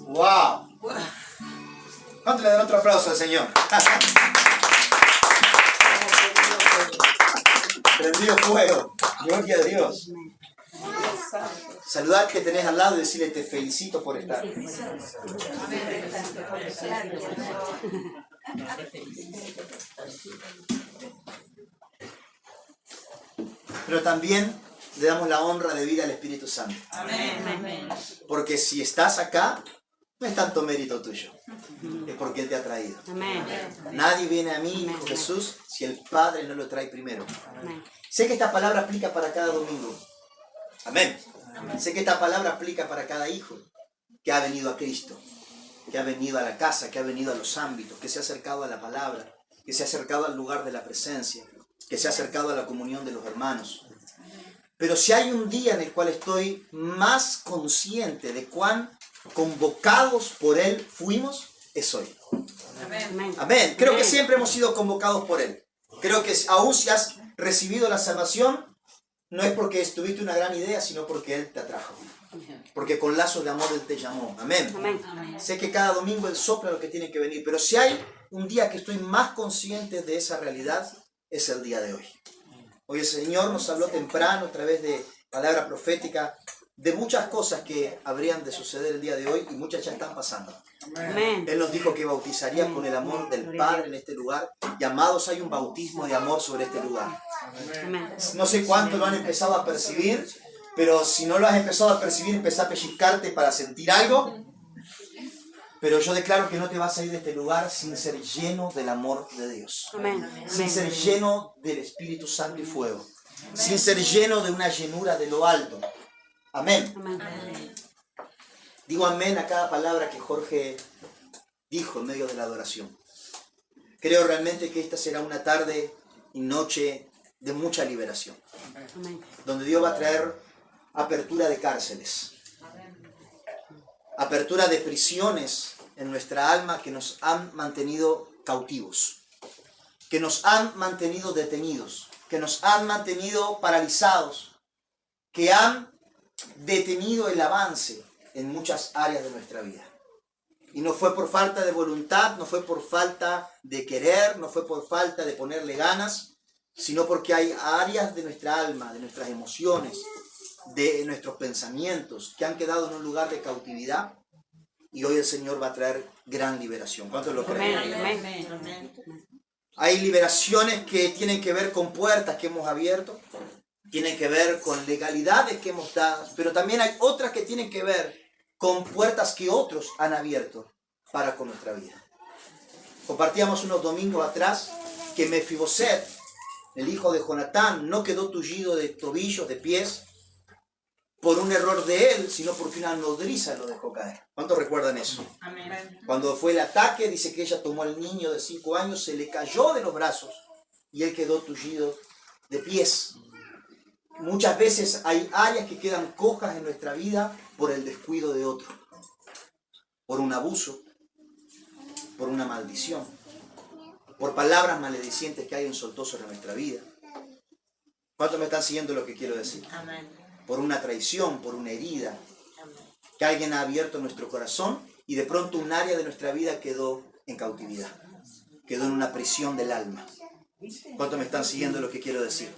¡Wow! ¿Cuánto le dan otro aplauso al Señor? Prendido fuego. Gloria a Dios. Saludar que tenés al lado y decirle te felicito por estar. Pero también le damos la honra de vida al Espíritu Santo. Porque si estás acá, no es tanto mérito tuyo. Es porque Él te ha traído. Nadie viene a mí, dijo Jesús, si el Padre no lo trae primero. Sé que esta palabra aplica para cada domingo. Amén. Sé que esta palabra aplica para cada hijo que ha venido a Cristo, que ha venido a la casa, que ha venido a los ámbitos, que se ha acercado a la palabra, que se ha acercado al lugar de la presencia, que se ha acercado a la comunión de los hermanos. Pero si hay un día en el cual estoy más consciente de cuán convocados por Él fuimos, es hoy. Amén. Amén. Creo que siempre hemos sido convocados por Él. Creo que aún si has recibido la salvación, no es porque tuviste una gran idea, sino porque Él te atrajo. Porque con lazos de amor Él te llamó. Amén. Amén. Sé que cada domingo Él sopla lo que tiene que venir, pero si hay un día que estoy más consciente de esa realidad, es el día de hoy. Hoy el Señor nos habló temprano a través de palabra profética de muchas cosas que habrían de suceder el día de hoy y muchas ya están pasando. Amén. Él nos dijo que bautizaría con el amor del Padre en este lugar. Y amados, hay un bautismo de amor sobre este lugar. Amén. No sé cuánto lo han empezado a percibir, pero si no lo has empezado a percibir, empezá a pellizcarte para sentir algo. Pero yo declaro que no te vas a ir de este lugar sin ser lleno del amor de Dios. Amén. Sin ser lleno del Espíritu Santo y fuego. Sin ser lleno de una llenura de lo alto. Amén. Amén. Digo amén a cada palabra que Jorge dijo en medio de la adoración. Creo realmente que esta será una tarde y noche de mucha liberación. Amén. Donde Dios va a traer apertura de cárceles. Apertura de prisiones en nuestra alma que nos han mantenido cautivos, que nos han mantenido detenidos, que nos han mantenido paralizados, que han detenido el avance en muchas áreas de nuestra vida. Y no fue por falta de voluntad, no fue por falta de querer, no fue por falta de ponerle ganas, sino porque hay áreas de nuestra alma, de nuestras emociones, de nuestros pensamientos que han quedado en un lugar de cautividad y hoy el Señor va a traer gran liberación. ¿Cuántos lo creen? Amén. Hay liberaciones que tienen que ver con puertas que hemos abierto, tienen que ver con legalidades que hemos dado, pero también hay otras que tienen que ver con puertas que otros han abierto para con nuestra vida. Compartíamos unos domingos atrás que Mefiboset, el hijo de Jonatán, no quedó tullido de tobillos, de pies, por un error de él, sino porque una nodriza lo dejó caer. ¿Cuántos recuerdan eso? Amén. Cuando fue el ataque, dice que ella tomó al niño de 5 años, se le cayó de los brazos y él quedó tullido de pies. Muchas veces hay áreas que quedan cojas en nuestra vida por el descuido de otro, por un abuso, por una maldición, por palabras maledicientes que alguien soltó sobre nuestra vida. ¿Cuántos me están siguiendo lo que quiero decir? Amén. Por una traición, por una herida, que alguien ha abierto nuestro corazón y de pronto un área de nuestra vida quedó en cautividad, quedó en una prisión del alma. ¿Cuántos me están siguiendo lo que quiero decir?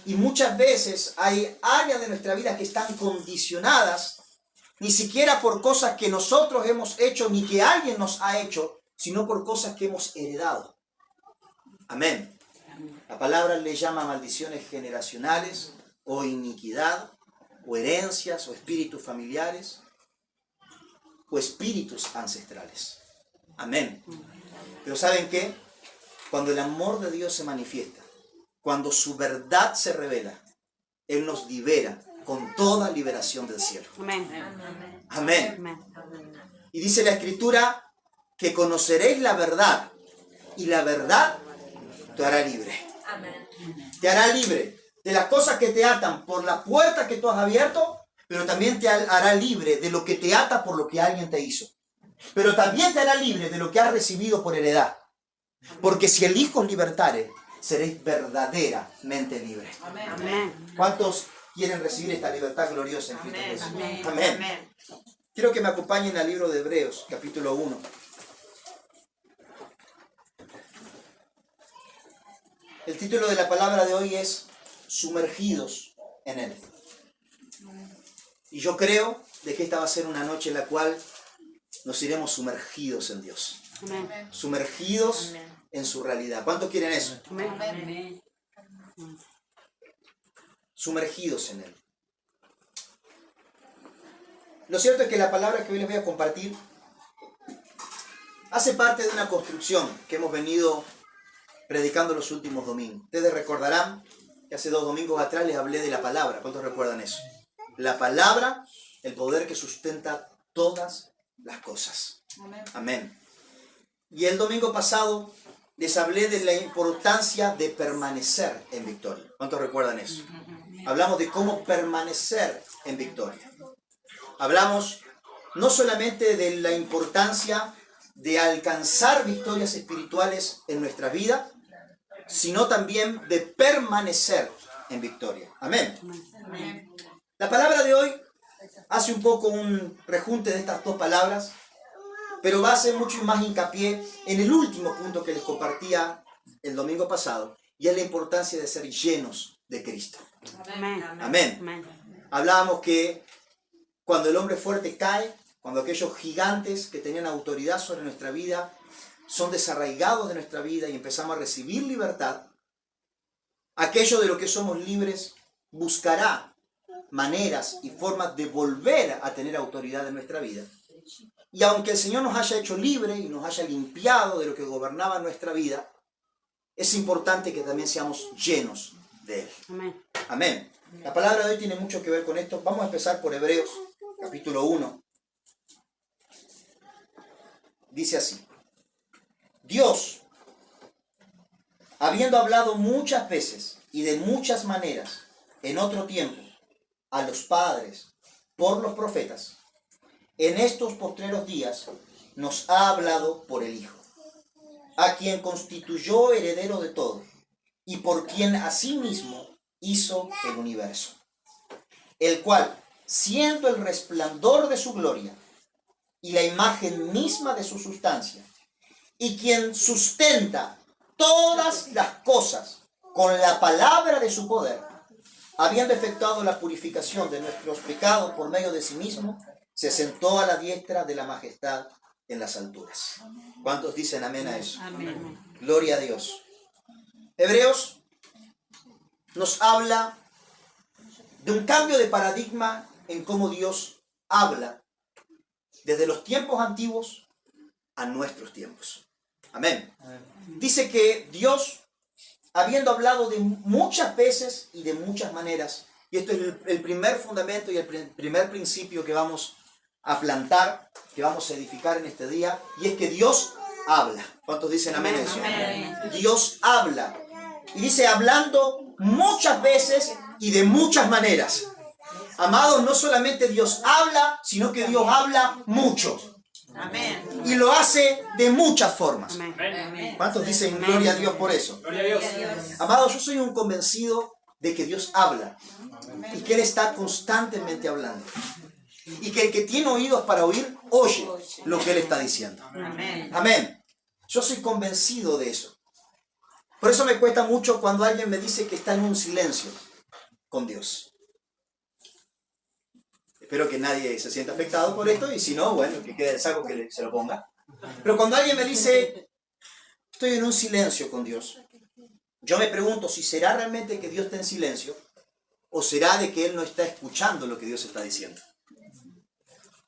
Y muchas veces hay áreas de nuestra vida que están condicionadas, ni siquiera por cosas que nosotros hemos hecho, ni que alguien nos ha hecho, sino por cosas que hemos heredado. Amén. La palabra le llama maldiciones generacionales, o iniquidad, o herencias, o espíritus familiares, o espíritus ancestrales. Amén. Pero ¿saben qué? Cuando el amor de Dios se manifiesta, cuando su verdad se revela, Él nos libera con toda liberación del cielo. Amén. Amén. Y dice la Escritura que conoceréis la verdad, y la verdad te hará libre. Amén. Te hará libre de las cosas que te atan por la puerta que tú has abierto, pero también te hará libre de lo que te ata por lo que alguien te hizo. Pero también te hará libre de lo que has recibido por heredad. Porque si el Hijo os libertare, seréis verdaderamente libres. Amén. ¿Cuántos quieren recibir esta libertad gloriosa en Cristo Jesús? Amén. Amén. Quiero que me acompañen al libro de Hebreos, capítulo 1. El título de la palabra de hoy es Sumergidos en Él. Y yo creo de que esta va a ser una noche en la cual nos iremos sumergidos en Dios. Amén. Sumergidos Amén. en su realidad. ¿Cuántos quieren eso? Amén. Sumergidos en Él. Lo cierto es que la palabra que hoy les voy a compartir hace parte de una construcción que hemos venido predicando los últimos domingos. Ustedes recordarán que hace 2 domingos atrás les hablé de la palabra. ¿Cuántos recuerdan eso? La palabra, el poder que sustenta todas las cosas. Amén. Y el domingo pasado les hablé de la importancia de permanecer en victoria. ¿Cuántos recuerdan eso? Hablamos de cómo permanecer en victoria. Hablamos no solamente de la importancia de alcanzar victorias espirituales en nuestra vida, sino también de permanecer en victoria. Amén. La palabra de hoy hace un poco un rejunte de estas 2 palabras, pero va a hacer mucho más hincapié en el último punto que les compartía el domingo pasado, y es la importancia de ser llenos de Cristo. Amén. Amén. Hablábamos que cuando el hombre fuerte cae, cuando aquellos gigantes que tenían autoridad sobre nuestra vida son desarraigados de nuestra vida y empezamos a recibir libertad, aquello de lo que somos libres buscará maneras y formas de volver a tener autoridad en nuestra vida. Y aunque el Señor nos haya hecho libre y nos haya limpiado de lo que gobernaba nuestra vida, es importante que también seamos llenos de Él. Amén. Amén. La palabra de hoy tiene mucho que ver con esto. Vamos a empezar por Hebreos, capítulo 1. Dice así: Dios, habiendo hablado muchas veces y de muchas maneras en otro tiempo a los padres por los profetas, en estos postreros días nos ha hablado por el Hijo, a quien constituyó heredero de todo y por quien asimismo hizo el universo, el cual, siendo el resplandor de su gloria y la imagen misma de su sustancia, y quien sustenta todas las cosas con la palabra de su poder, habiendo efectuado la purificación de nuestros pecados por medio de sí mismo, se sentó a la diestra de la majestad en las alturas. ¿Cuántos dicen amén a eso? Amén. Gloria a Dios. Hebreos nos habla de un cambio de paradigma en cómo Dios habla desde los tiempos antiguos a nuestros tiempos. Amén. Dice que Dios, habiendo hablado de muchas veces y de muchas maneras, y esto es el primer fundamento y el primer principio que vamos a plantar, que vamos a edificar en este día, y es que Dios habla. ¿Cuántos dicen amén a eso? Amén. Dios habla. Y dice hablando muchas veces y de muchas maneras. Amados, no solamente Dios habla, sino que Dios habla mucho. Amén. Y lo hace de muchas formas. Amén. ¿Cuántos dicen gloria a Dios por eso? Gloria a Dios. Amados, yo soy un convencido de que Dios habla y que Él está constantemente hablando. Y que el que tiene oídos para oír, oye lo que Él está diciendo. Amén. Amén. Yo soy convencido de eso. Por eso me cuesta mucho cuando alguien me dice que está en un silencio con Dios. Espero que nadie se sienta afectado por esto, y si no, bueno, que quede el saco que se lo ponga. Pero cuando alguien me dice, estoy en un silencio con Dios, yo me pregunto si será realmente que Dios está en silencio, o será de que Él no está escuchando lo que Dios está diciendo.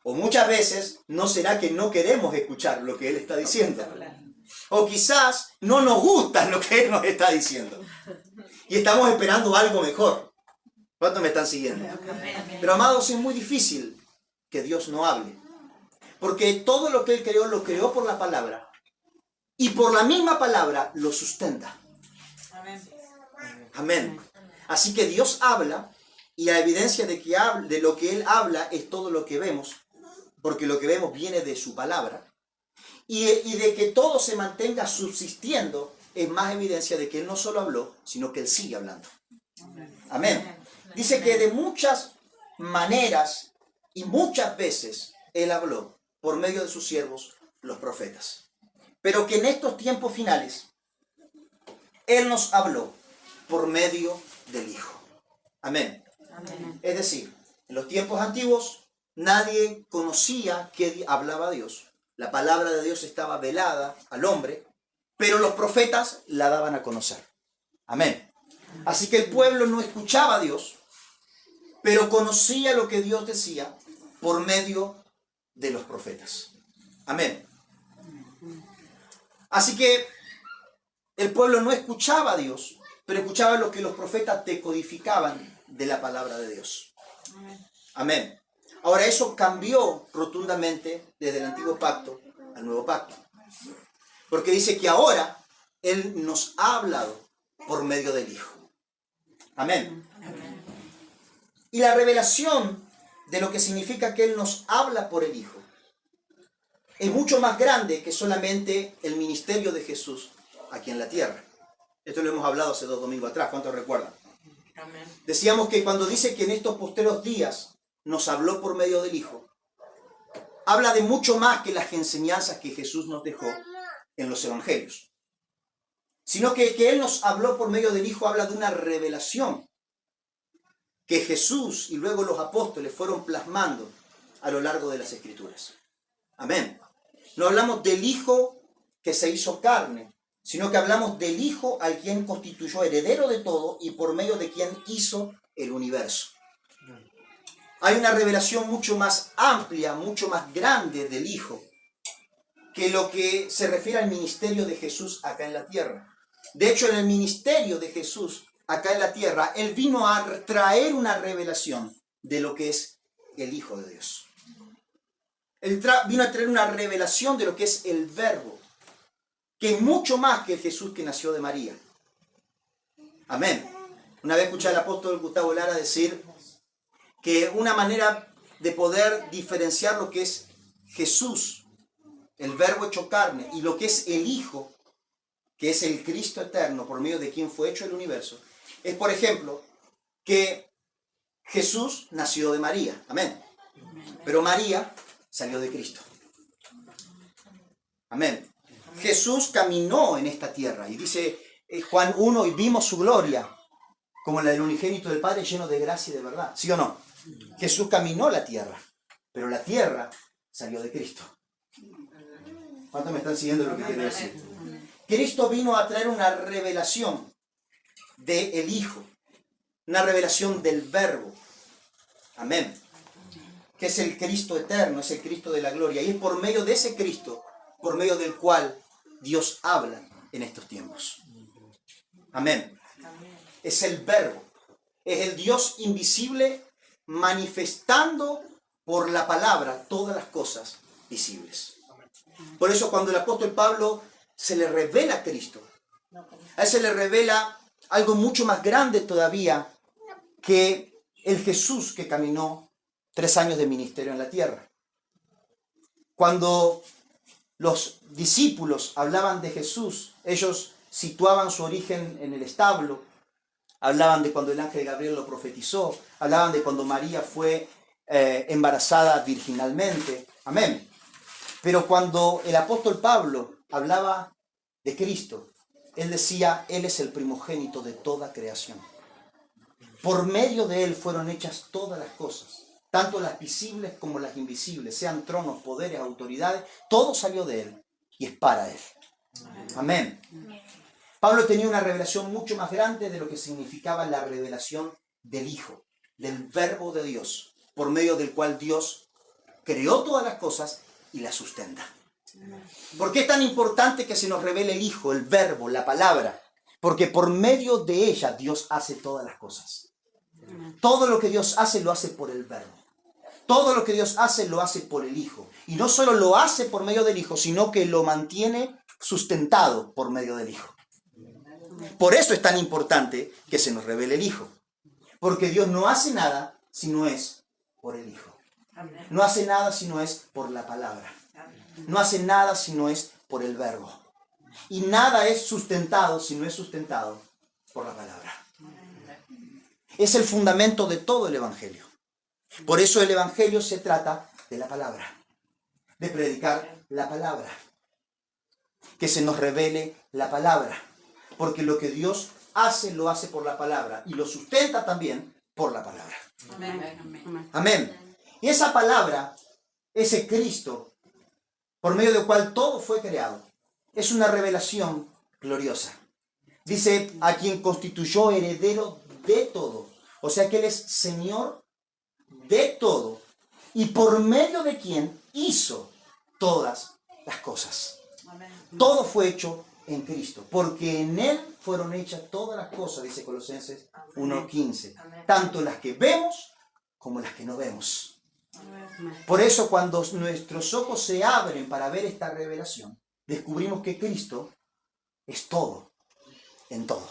O muchas veces, ¿no será que no queremos escuchar lo que Él está diciendo? O quizás no nos gusta lo que Él nos está diciendo. Y estamos esperando algo mejor. ¿Cuántos me están siguiendo? Pero amados, es muy difícil que Dios no hable. Porque todo lo que Él creó, lo creó por la palabra. Y por la misma palabra lo sustenta. Amén. Así que Dios habla, y la evidencia de lo que Él habla es todo lo que vemos. Porque lo que vemos viene de su palabra. Y de que todo se mantenga subsistiendo es más evidencia de que Él no solo habló, sino que Él sigue hablando. Amén. Dice que de muchas maneras y muchas veces Él habló por medio de sus siervos, los profetas. Pero que en estos tiempos finales, Él nos habló por medio del Hijo. Amén. Amén. Es decir, en los tiempos antiguos, nadie conocía que hablaba Dios. La palabra de Dios estaba velada al hombre, pero los profetas la daban a conocer. Amén. Así que el pueblo no escuchaba a Dios, pero conocía lo que Dios decía por medio de los profetas. Amén. Así que el pueblo no escuchaba a Dios, pero escuchaba lo que los profetas decodificaban de la palabra de Dios. Amén. Ahora eso cambió rotundamente desde el antiguo pacto al nuevo pacto. Porque dice que ahora Él nos ha hablado por medio del Hijo. Amén. Y la revelación de lo que significa que Él nos habla por el Hijo es mucho más grande que solamente el ministerio de Jesús aquí en la tierra. Esto lo hemos hablado hace 2 domingos atrás, ¿cuántos recuerdan? Amén. Decíamos que cuando dice que en estos posteros días nos habló por medio del Hijo, habla de mucho más que las enseñanzas que Jesús nos dejó en los evangelios. Sino que Él nos habló por medio del Hijo habla de una revelación que Jesús y luego los apóstoles fueron plasmando a lo largo de las Escrituras. Amén. No hablamos del Hijo que se hizo carne, sino que hablamos del Hijo al quien constituyó heredero de todo y por medio de quien hizo el universo. Hay una revelación mucho más amplia, mucho más grande del Hijo que lo que se refiere al ministerio de Jesús acá en la tierra. De hecho, en el ministerio de Jesús acá en la tierra, Él vino a traer una revelación de lo que es el Hijo de Dios. Él vino a traer una revelación de lo que es el Verbo, que es mucho más que el Jesús que nació de María. Amén. Una vez escuché al apóstol Gustavo Lara decir que una manera de poder diferenciar lo que es Jesús, el Verbo hecho carne, y lo que es el Hijo, que es el Cristo eterno, por medio de quien fue hecho el universo, es, por ejemplo, que Jesús nació de María. Amén. Pero María salió de Cristo. Amén. Jesús caminó en esta tierra y dice Juan 1, y vimos su gloria como la del unigénito del Padre, lleno de gracia y de verdad. ¿Sí o no? Jesús caminó la tierra, pero la tierra salió de Cristo. ¿Cuántos me están siguiendo lo que quiero decir? Cristo vino a traer una revelación del Hijo, una revelación del Verbo. Amén. Que es el Cristo eterno, es el Cristo de la gloria. Y es por medio de ese Cristo, por medio del cual Dios habla en estos tiempos. Amén. Es el Verbo. Es el Dios invisible manifestando por la palabra todas las cosas visibles. Por eso cuando el apóstol Pablo se le revela a Cristo, a él se le revela algo mucho más grande todavía que el Jesús que caminó 3 años de ministerio en la tierra. Cuando los discípulos hablaban de Jesús, ellos situaban su origen en el establo, hablaban de cuando el ángel Gabriel lo profetizó, hablaban de cuando María fue embarazada virginalmente. Amén. Pero cuando el apóstol Pablo hablaba de Cristo, él decía, Él es el primogénito de toda creación. Por medio de Él fueron hechas todas las cosas, tanto las visibles como las invisibles, sean tronos, poderes, autoridades, todo salió de Él y es para Él. Amén. Pablo tenía una revelación mucho más grande de lo que significaba la revelación del Hijo, del Verbo de Dios, por medio del cual Dios creó todas las cosas y las sustenta. ¿Por qué es tan importante que se nos revele el Hijo, el Verbo, la palabra? Porque por medio de ella Dios hace todas las cosas. Todo lo que Dios hace lo hace por el Verbo. Todo lo que Dios hace lo hace por el Hijo. Y no solo lo hace por medio del Hijo, sino que lo mantiene sustentado por medio del Hijo. Por eso es tan importante que se nos revele el Hijo. Porque Dios no hace nada si no es por el Hijo. No hace nada si no es por la palabra. No hace nada si no es por el Verbo. Y nada es sustentado si no es sustentado por la palabra. Es el fundamento de todo el Evangelio. Por eso el Evangelio se trata de la palabra. de predicar la palabra. Que se nos revele la palabra. Porque lo que Dios hace, lo hace por la palabra. Y lo sustenta también por la palabra. Amén. Amén. Y esa palabra, ese Cristo, por medio del cual todo fue creado, es una revelación gloriosa. Dice, a quien constituyó heredero de todo. O sea que Él es Señor de todo. Y por medio de quien hizo todas las cosas. Todo fue hecho en Cristo. Porque en Él fueron hechas todas las cosas, dice Colosenses 1:15. Tanto las que vemos como las que no vemos. Por eso cuando nuestros ojos se abren para ver esta revelación, descubrimos que Cristo es todo, en todo.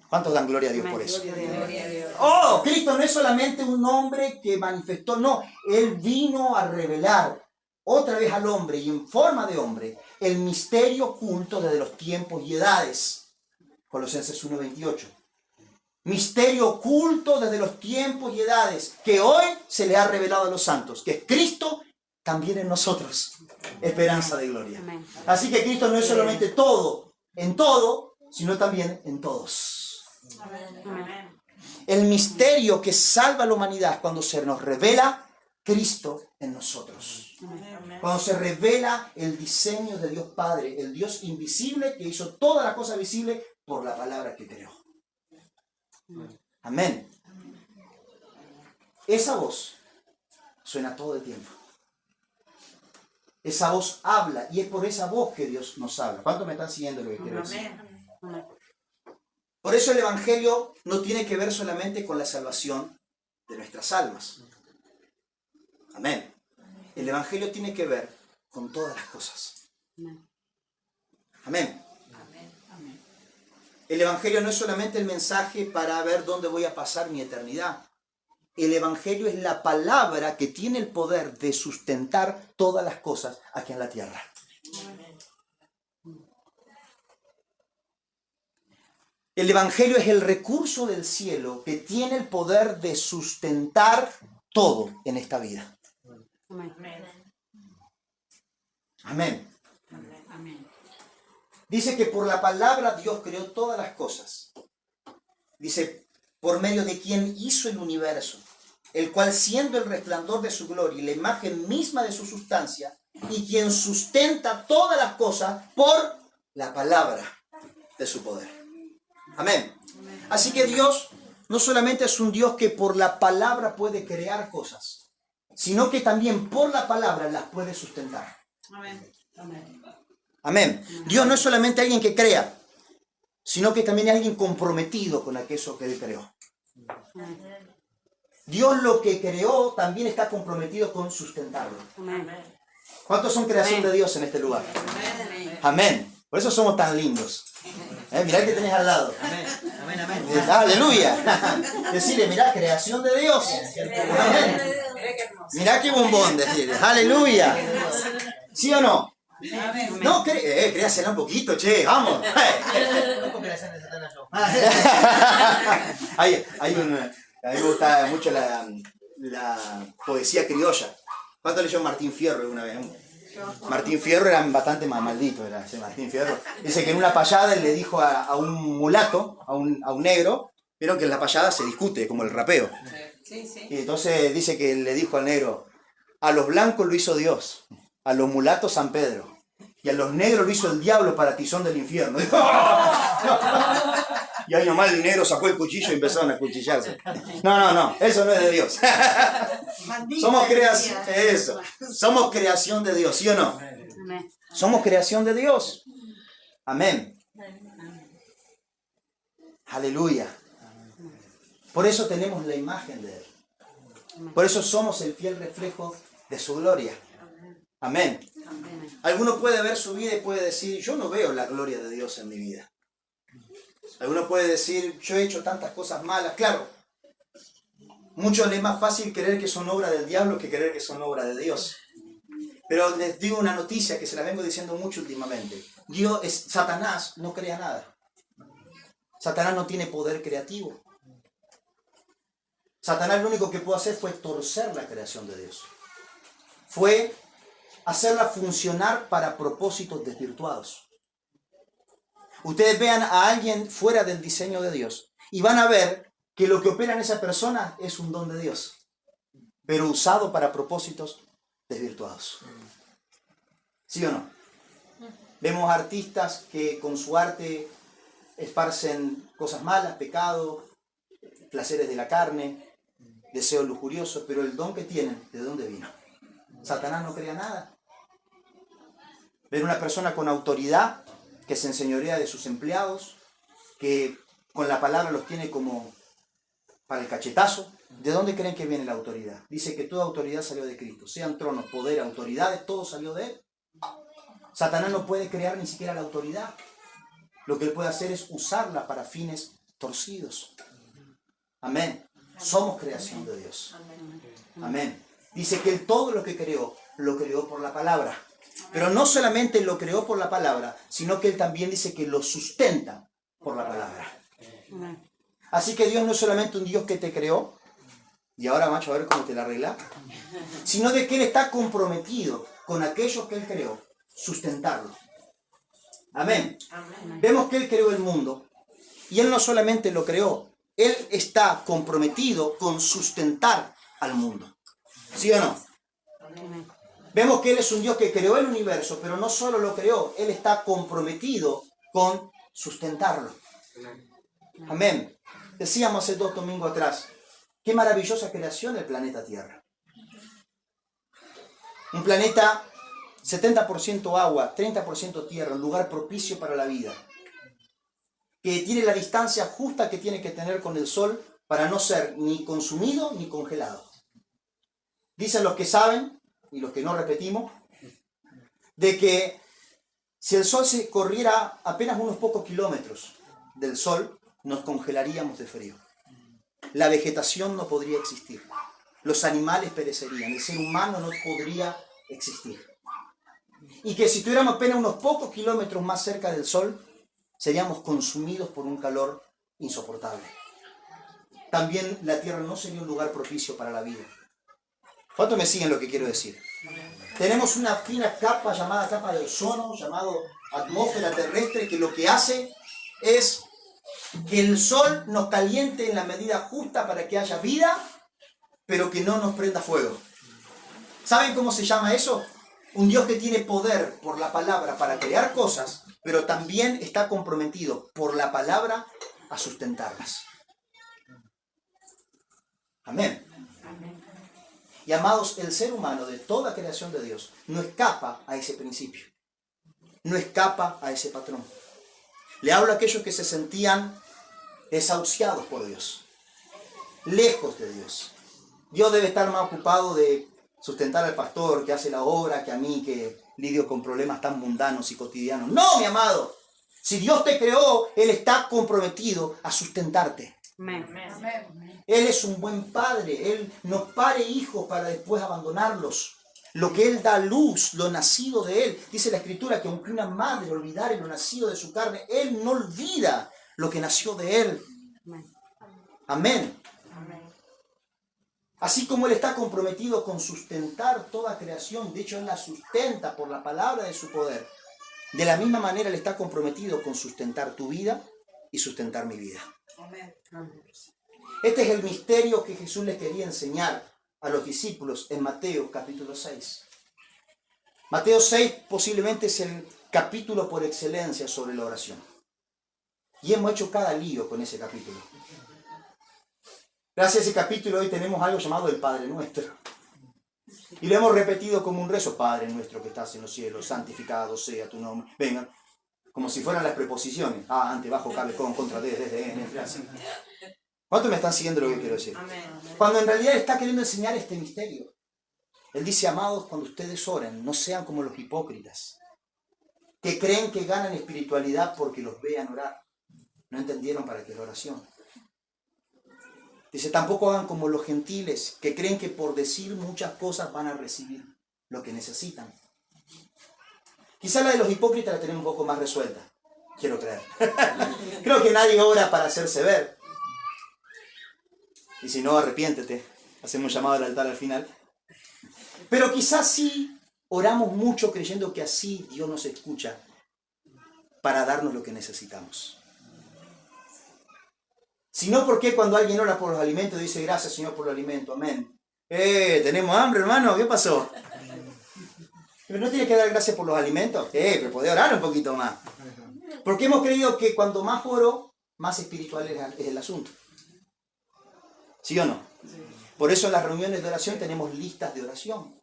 ¿Cuántos dan gloria a Dios por eso? Oh, Cristo no es solamente un hombre que manifestó, no, Él vino a revelar otra vez al hombre y en forma de hombre el misterio oculto desde los tiempos y edades. Colosenses 1:28. Misterio oculto desde los tiempos y edades que hoy se le ha revelado a los santos, que es Cristo también en nosotros, esperanza de gloria. Así que Cristo no es solamente todo, en todo, sino también en todos. El misterio que salva a la humanidad cuando se nos revela Cristo en nosotros. Cuando se revela el diseño de Dios Padre, el Dios invisible que hizo toda la cosa visible por la palabra que creó. Amén. Esa voz suena todo el tiempo. Esa voz habla y es por esa voz que Dios nos habla. ¿Cuántos me están siguiendo lo que quiero decir? Por eso el Evangelio no tiene que ver solamente con la salvación de nuestras almas. Amén. El Evangelio tiene que ver con todas las cosas. Amén. El Evangelio no es solamente el mensaje para ver dónde voy a pasar mi eternidad. El Evangelio es la palabra que tiene el poder de sustentar todas las cosas aquí en la tierra. El Evangelio es el recurso del cielo que tiene el poder de sustentar todo en esta vida. Amén. Dice que por la palabra Dios creó todas las cosas. Dice, por medio de quien hizo el universo, el cual siendo el resplandor de su gloria y la imagen misma de su sustancia, y quien sustenta todas las cosas por la palabra de su poder. Amén. Así que Dios no solamente es un Dios que por la palabra puede crear cosas, sino que también por la palabra las puede sustentar. Amén. Dios no es solamente alguien que crea, sino que también es alguien comprometido con aquello que Él creó. Dios lo que creó también está comprometido con sustentarlo. ¿Cuántos son creación de Dios en este lugar? Amén. Por eso somos tan lindos. Mirá el que tenés al lado. Amén, amén. Aleluya. Decirle, mirá, creación de Dios. Amén. Mirá qué bombón, decirle. Aleluya. ¿Sí o no? No, créasela un poquito, che, vamos. A mí me gusta mucho la poesía criolla. ¿Cuánto leyó Martín Fierro alguna vez? Martín Fierro era bastante maldito, era ese Martín Fierro. Dice que en una payada él le dijo a un mulato, a un negro, vieron que en la payada se discute, como el rapeo. Y entonces dice que le dijo al negro, a los blancos lo hizo Dios, a los mulatos San Pedro, y a los negros lo hizo el diablo para tizón del infierno. Y ahí nomás el negro sacó el cuchillo y empezaron a cuchillarse. No, eso no es de Dios. Somos creación de Dios, ¿sí o no? Somos creación de Dios. Amén. Aleluya. Por eso tenemos la imagen de Él. Por eso somos el fiel reflejo de su gloria. Amén. Alguno puede ver su vida y puede decir, yo no veo la gloria de Dios en mi vida. Alguno puede decir, yo he hecho tantas cosas malas. Claro, muchos les es más fácil creer que son obra del diablo que creer que son obra de Dios. Pero les digo una noticia que se la vengo diciendo mucho últimamente. Satanás no crea nada. Satanás no tiene poder creativo. Satanás lo único que pudo hacer fue torcer la creación de Dios. fue hacerla funcionar para propósitos desvirtuados. Ustedes vean a alguien fuera del diseño de Dios y van a ver que lo que opera en esa persona es un don de Dios, pero usado para propósitos desvirtuados. ¿Sí o no? Vemos artistas que con su arte esparcen cosas malas, pecados, placeres de la carne, deseos lujuriosos, pero el don que tienen, ¿de dónde vino? Satanás no crea nada. Ver una persona con autoridad que se enseñorea de sus empleados, que con la palabra los tiene como para el cachetazo. ¿De dónde creen que viene la autoridad? Dice que toda autoridad salió de Cristo. Sean tronos, poder, autoridades, todo salió de Él. Satanás no puede crear ni siquiera la autoridad. Lo que él puede hacer es usarla para fines torcidos. Amén. Somos creación de Dios. Amén. Dice que Él todo lo que creó, lo creó por la palabra. Pero no solamente lo creó por la palabra, sino que Él también dice que lo sustenta por la palabra. Así que Dios no es solamente un Dios que te creó, y ahora macho a ver cómo te la arregla, sino de que Él está comprometido con aquellos que Él creó, sustentarlo. Amén. Vemos que Él creó el mundo, y Él no solamente lo creó, Él está comprometido con sustentar al mundo. ¿Sí o no? Vemos que Él es un Dios que creó el universo, pero no solo lo creó, Él está comprometido con sustentarlo. Amén. Decíamos hace 2 domingos atrás, qué maravillosa creación el planeta Tierra. Un planeta 70% agua, 30% tierra, un lugar propicio para la vida, que tiene la distancia justa que tiene que tener con el sol para no ser ni consumido ni congelado. Dicen los que saben, y los que no repetimos, de que si el sol se corriera apenas unos pocos kilómetros del sol, nos congelaríamos de frío. La vegetación no podría existir. Los animales perecerían. El ser humano no podría existir. Y que si tuviéramos apenas unos pocos kilómetros más cerca del sol, seríamos consumidos por un calor insoportable. También la Tierra no sería un lugar propicio para la vida. ¿Cuántos me siguen lo que quiero decir? Tenemos una fina capa llamada capa de ozono, llamado atmósfera terrestre, que lo que hace es que el sol nos caliente en la medida justa para que haya vida, pero que no nos prenda fuego. ¿Saben cómo se llama eso? Un Dios que tiene poder por la palabra para crear cosas, pero también está comprometido por la palabra a sustentarlas. Amén. Y amados, el ser humano de toda creación de Dios no escapa a ese principio. No escapa a ese patrón. Le hablo a aquellos que se sentían desahuciados por Dios, lejos de Dios. Dios debe estar más ocupado de sustentar al pastor que hace la obra que a mí, que lidio con problemas tan mundanos y cotidianos. No, mi amado. Si Dios te creó, Él está comprometido a sustentarte. Amén. Él es un buen padre. Él no pare hijos para después abandonarlos. Lo que Él da a luz, lo nacido de Él. Dice la Escritura que aunque una madre olvidare lo nacido de su carne, Él no olvida lo que nació de Él. Amén. Así como Él está comprometido con sustentar toda creación, de hecho Él la sustenta por la palabra de su poder, de la misma manera Él está comprometido con sustentar tu vida y sustentar mi vida. Amén. Este es el misterio que Jesús les quería enseñar a los discípulos en Mateo capítulo 6. Mateo 6 posiblemente es el capítulo por excelencia sobre la oración. Y hemos hecho cada lío con ese capítulo. Gracias a ese capítulo hoy tenemos algo llamado el Padre Nuestro. Y lo hemos repetido como un rezo. Padre nuestro que estás en los cielos, santificado sea tu nombre. Vengan, como si fueran las preposiciones. Ante, bajo, cabe, con, contra, desde, en, así. ¿Cuántos me están siguiendo lo que quiero decir? Amén. Cuando en realidad está queriendo enseñar este misterio. Él dice, amados, cuando ustedes oren, no sean como los hipócritas, que creen que ganan espiritualidad porque los vean orar. No entendieron para qué es la oración. Dice, tampoco hagan como los gentiles, que creen que por decir muchas cosas van a recibir lo que necesitan. Quizá la de los hipócritas la tenemos un poco más resuelta. Quiero creer. Creo que nadie ora para hacerse ver. Y si no, arrepiéntete. Hacemos un llamado al altar al final. Pero quizás sí oramos mucho creyendo que así Dios nos escucha para darnos lo que necesitamos. Si no, ¿por qué cuando alguien ora por los alimentos dice gracias Señor por los alimentos? Amén. ¿Tenemos hambre, hermano? ¿Qué pasó? Pero no tiene que dar gracias por los alimentos. Pero puede orar un poquito más. Porque hemos creído que cuando más oro, más espiritual es el asunto. ¿Sí o no? Por eso en las reuniones de oración tenemos listas de oración.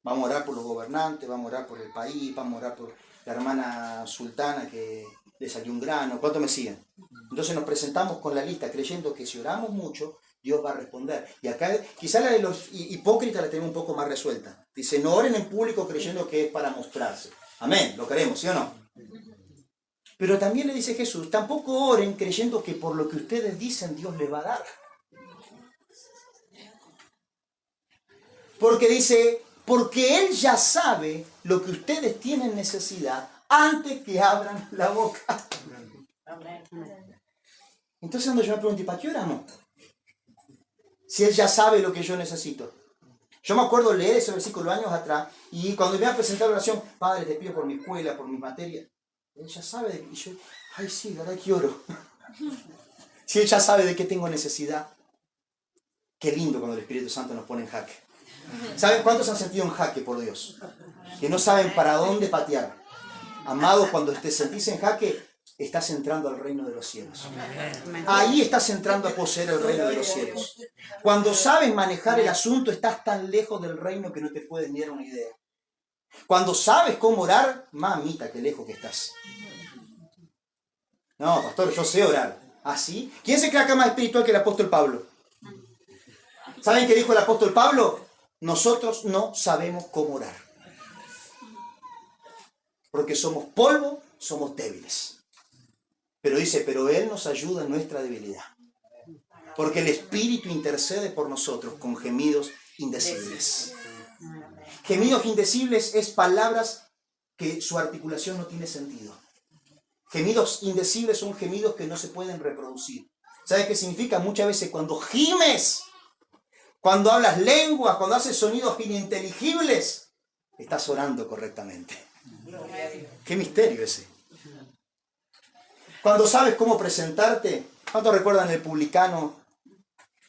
Vamos a orar por los gobernantes, vamos a orar por el país, vamos a orar por la hermana sultana que le salió un grano. ¿Cuánto me siguen? Entonces nos presentamos con la lista creyendo que si oramos mucho, Dios va a responder. Y acá quizá la de los hipócritas la tenemos un poco más resuelta. Dice, no oren en público creyendo que es para mostrarse. Amén, lo queremos, ¿sí o no? Pero también le dice Jesús, tampoco oren creyendo que por lo que ustedes dicen Dios les va a dar. Porque dice, porque Él ya sabe lo que ustedes tienen necesidad antes que abran la boca. Entonces cuando yo me pregunto, ¿y para qué oramos? Si Él ya sabe lo que yo necesito. Yo me acuerdo leer ese versículo años atrás y cuando me iba a presentar la oración, Padre, te pido por mi escuela, por mis materias. Él ya sabe de qué. Y yo, ay sí, la verdad que oro. Si Él ya sabe de qué tengo necesidad. Qué lindo cuando el Espíritu Santo nos pone en jaque. ¿Saben cuántos han sentido en jaque por Dios? Que no saben para dónde patear. Amados, cuando te sentís en jaque, estás entrando al reino de los cielos. Ahí estás entrando a poseer el reino de los cielos. Cuando sabes manejar el asunto, estás tan lejos del reino que no te puedes ni dar una idea. Cuando sabes cómo orar, mamita, qué lejos que estás. No, pastor, yo sé orar. ¿Ah, sí? ¿Quién se cree acá más espiritual que el apóstol Pablo? ¿Saben qué dijo el apóstol Pablo? Nosotros no sabemos cómo orar. Porque somos polvo, somos débiles. Pero dice, pero Él nos ayuda en nuestra debilidad. Porque el Espíritu intercede por nosotros con gemidos indecibles. Gemidos indecibles es palabras que su articulación no tiene sentido. Gemidos indecibles son gemidos que no se pueden reproducir. ¿Sabes qué significa? Muchas veces cuando gimes, cuando hablas lenguas, cuando haces sonidos ininteligibles, estás orando correctamente. Qué misterio ese. Cuando sabes cómo presentarte, ¿cuántos recuerdan el publicano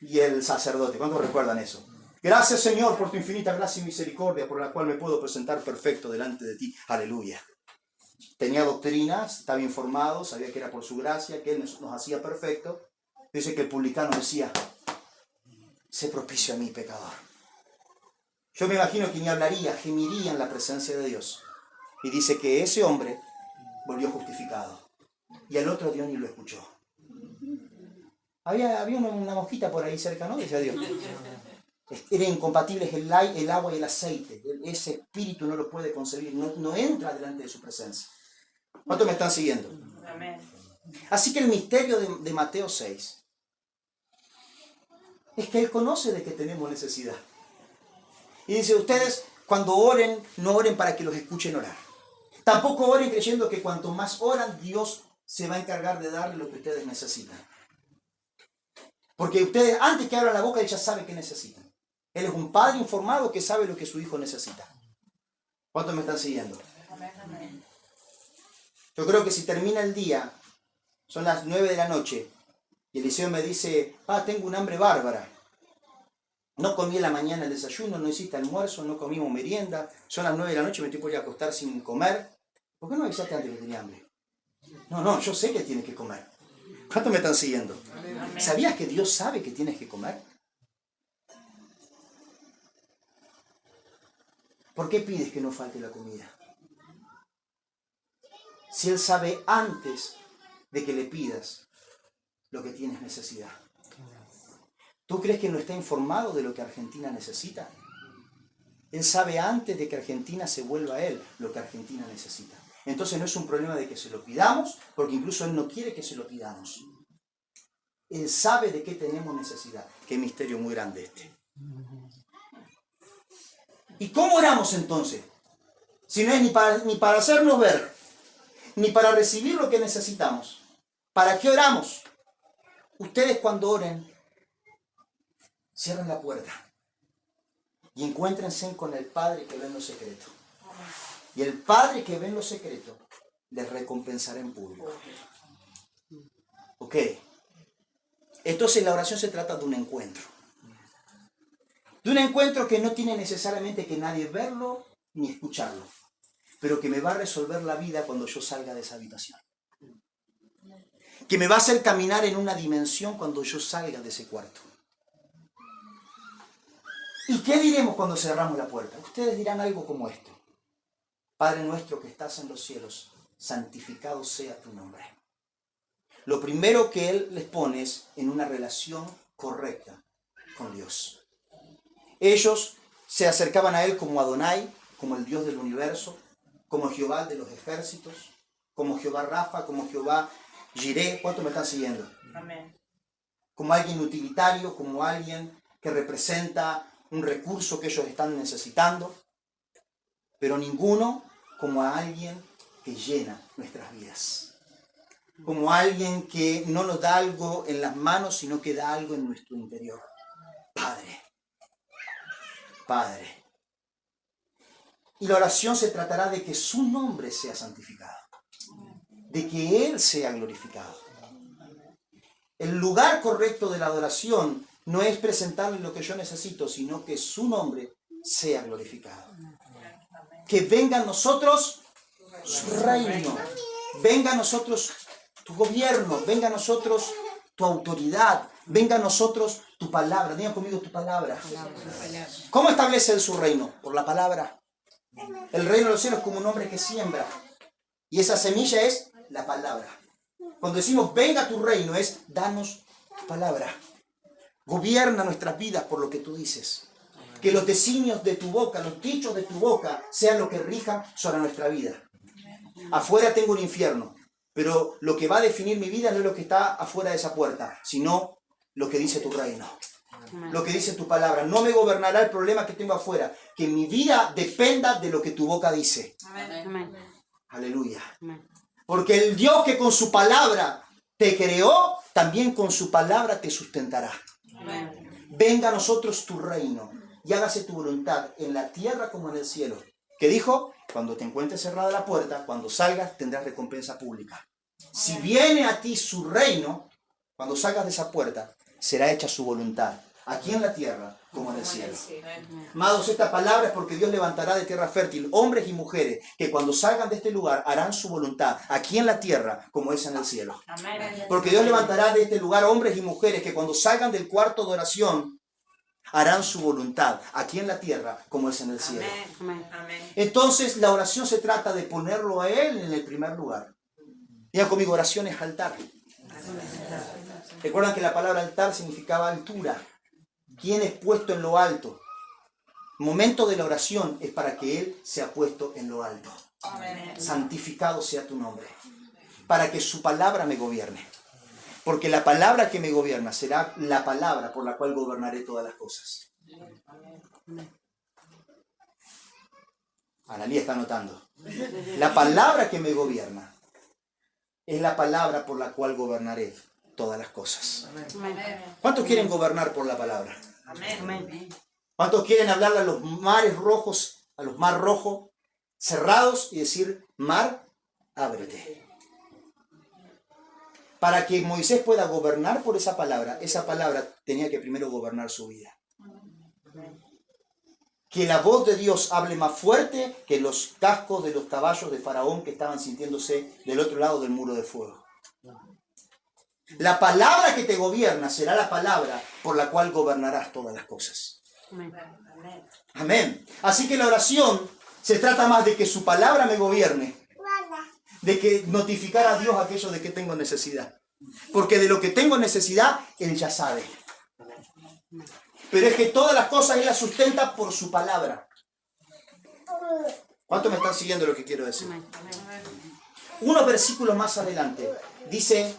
y el sacerdote? ¿Cuántos recuerdan eso? Gracias Señor por tu infinita gracia y misericordia por la cual me puedo presentar perfecto delante de ti. Aleluya. Tenía doctrinas, estaba informado, sabía que era por su gracia, que Él nos hacía perfecto. Dice que el publicano decía, sé propicio a mí, pecador. Yo me imagino que ni hablaría, gemiría en la presencia de Dios. Y dice que ese hombre volvió justificado. Y al otro Dios ni lo escuchó. Había una mosquita por ahí cerca, ¿no? Decía Dios. Eran incompatibles el agua y el aceite. Ese espíritu no lo puede concebir, no entra delante de su presencia. ¿Cuántos me están siguiendo? Amén. Así que el misterio de Mateo 6 es que Él conoce de que tenemos necesidad. Y dice, ustedes cuando oren, no oren para que los escuchen orar. Tampoco oren creyendo que cuanto más oran, Dios se va a encargar de darle lo que ustedes necesitan. Porque ustedes, antes que abran la boca, Él ya sabe qué necesitan. Él es un padre informado que sabe lo que su hijo necesita. ¿Cuántos me están siguiendo? Yo creo que si termina el día, son las 9 de la noche, y Eliseo me dice, tengo un hambre bárbara. No comí en la mañana el desayuno, no hiciste almuerzo, no comimos merienda, son las 9 de la noche, me estoy por ir a acostar sin comer. ¿Por qué no avisaste antes que tenía hambre? No, yo sé que tienes que comer. ¿Cuántos me están siguiendo? Amén. ¿Sabías que Dios sabe que tienes que comer? ¿Por qué pides que no falte la comida? Si Él sabe antes de que le pidas lo que tienes necesidad. ¿Tú crees que no está informado de lo que Argentina necesita? Él sabe antes de que Argentina se vuelva a Él lo que Argentina necesita. Entonces no es un problema de que se lo pidamos, porque incluso Él no quiere que se lo pidamos. Él sabe de qué tenemos necesidad. Qué misterio muy grande este. ¿Y cómo oramos entonces? Si no es ni para hacernos ver, ni para recibir lo que necesitamos. ¿Para qué oramos? Ustedes cuando oren, cierren la puerta y encuéntrense con el Padre que ve en lo secreto. Y el Padre que ve en lo secreto les recompensará en público. Ok. Entonces la oración se trata de un encuentro. De un encuentro que no tiene necesariamente que nadie verlo ni escucharlo, pero que me va a resolver la vida cuando yo salga de esa habitación. Que me va a hacer caminar en una dimensión cuando yo salga de ese cuarto. ¿Y qué diremos cuando cerramos la puerta? Ustedes dirán algo como esto. Padre nuestro que estás en los cielos, santificado sea tu nombre. Lo primero que Él les pone es en una relación correcta con Dios. Ellos se acercaban a Él como Adonai, como el Dios del universo, como Jehová de los ejércitos, como Jehová Rafa, como Jehová Jireh. ¿Cuántos me están siguiendo? Amén. Como alguien utilitario, como alguien que representa un recurso que ellos están necesitando, pero ninguno como a alguien que llena nuestras vidas. Como alguien que no nos da algo en las manos, sino que da algo en nuestro interior. Padre. Padre. Y la oración se tratará de que su nombre sea santificado. De que Él sea glorificado. El lugar correcto de la adoración no es presentarle lo que yo necesito, sino que su nombre sea glorificado. Que venga a nosotros su reino. Venga a nosotros tu gobierno. Venga a nosotros tu autoridad. Venga a nosotros tu palabra. Digan conmigo tu palabra. ¿Cómo establece Él su reino? Por la palabra. El reino de los cielos es como un hombre que siembra. Y esa semilla es la palabra. Cuando decimos venga tu reino es danos tu palabra. Gobierna nuestras vidas por lo que tú dices. Que los designios de tu boca, los dichos de tu boca sean lo que rijan sobre nuestra vida. Afuera tengo un infierno, pero lo que va a definir mi vida no es lo que está afuera de esa puerta, sino lo que dice tu reino. Lo que dice tu palabra. No me gobernará el problema que tengo afuera. Que mi vida dependa de lo que tu boca dice. Amén. Aleluya. Porque el Dios que con su palabra te creó, también con su palabra te sustentará. Amén. Venga a nosotros tu reino y hágase tu voluntad en la tierra como en el cielo. ¿Qué dijo? Cuando te encuentres cerrada la puerta, cuando salgas tendrás recompensa pública. Si viene a ti su reino, cuando salgas de esa puerta, será hecha su voluntad. Aquí en la tierra como en el cielo. Amados, esta palabra es porque Dios levantará de tierra fértil hombres y mujeres que cuando salgan de este lugar harán su voluntad aquí en la tierra como es en el cielo. Amén. Porque Dios levantará de este lugar hombres y mujeres que cuando salgan del cuarto de oración harán su voluntad aquí en la tierra como es en el cielo. Amén. Amén. Entonces la oración se trata de ponerlo a Él en el primer lugar. Digan conmigo, oración es altar. Recuerdan que la palabra altar significaba altura. ¿Quién es puesto en lo alto? El momento de la oración es para que Él sea puesto en lo alto. Amén. Santificado sea tu nombre. Para que su palabra me gobierne. Porque la palabra que me gobierna será la palabra por la cual gobernaré todas las cosas. Analía está anotando. La palabra que me gobierna es la palabra por la cual gobernaré todas las cosas. ¿Cuántos quieren gobernar por la palabra? Amén. ¿Cuántos quieren hablarle a los mares rojos, a los mar rojos cerrados y decir, mar, ábrete? Para que Moisés pueda gobernar por esa palabra tenía que primero gobernar su vida. Que la voz de Dios hable más fuerte que los cascos de los caballos de Faraón que estaban sintiéndose del otro lado del muro de fuego. La palabra que te gobierna será la palabra por la cual gobernarás todas las cosas. Amén. Así que la oración se trata más de que su palabra me gobierne, de que notificar a Dios aquello de que tengo necesidad. Porque de lo que tengo necesidad, Él ya sabe. Pero es que todas las cosas Él las sustenta por su palabra. ¿Cuántos me están siguiendo lo que quiero decir? Unos versículos más adelante dice,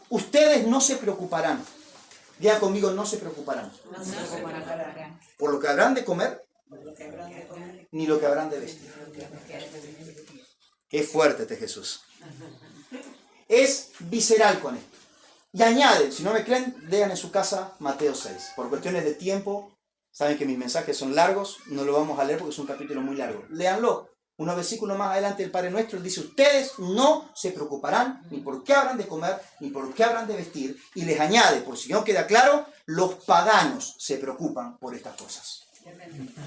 ustedes no se preocuparán. Diga conmigo, no se preocuparán. Por lo que habrán de comer, ni lo que habrán de vestir. Qué fuerte este Jesús. Es visceral con esto. Y añade, si no me creen, lean en su casa Mateo 6. Por cuestiones de tiempo, Saben que mis mensajes son largos, no lo vamos a leer porque es un capítulo muy largo. Léanlo. Unos versículos más adelante el Padre Nuestro dice, ustedes no se preocuparán ni por qué habrán de comer, ni por qué habrán de vestir. Y les añade, por si no queda claro, los paganos se preocupan por estas cosas.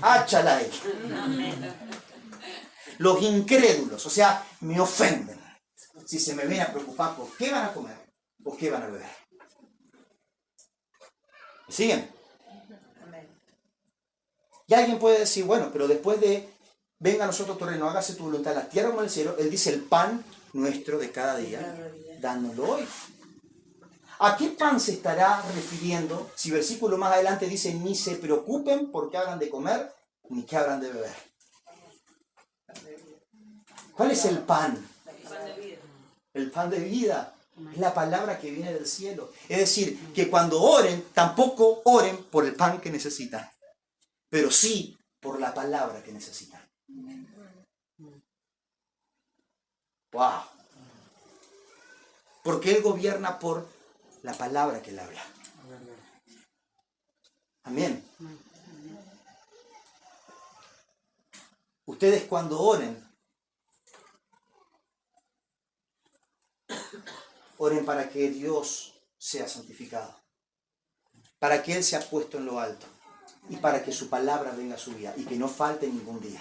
Háchala ahí. Los incrédulos, o sea, me ofenden si se me ven a preocupar por qué van a comer o qué van a beber. ¿Me siguen? Y alguien puede decir, bueno, pero después de venga a nosotros tu reino, hágase tu voluntad en la tierra como en el cielo, Él dice el pan nuestro de cada día, dándolo hoy. ¿A qué pan se estará refiriendo si versículo más adelante dice ni se preocupen por qué habrán de comer ni qué habrán de beber? ¿Cuál es el pan? El pan de vida. Es la palabra que viene del cielo. Es decir, que cuando oren, tampoco oren por el pan que necesitan, pero sí por la palabra que necesitan. ¡Wow! Porque Él gobierna por la palabra que Él habla. Amén. Ustedes cuando oren para que Dios sea santificado, para que Él sea puesto en lo alto y para que su palabra venga a su vida y que no falte ningún día.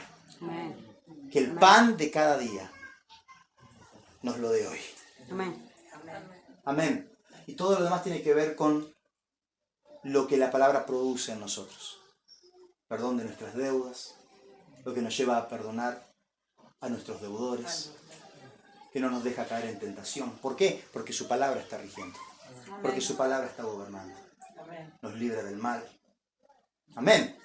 Que el pan de cada día nos lo dé hoy. Amén. Y todo lo demás tiene que ver con lo que la palabra produce en nosotros. Perdón de nuestras deudas, lo que nos lleva a perdonar a nuestros deudores, que no nos deja caer en tentación. ¿Por qué? Porque su palabra está rigiendo. Porque su palabra está gobernando. Nos libra del mal. Amén.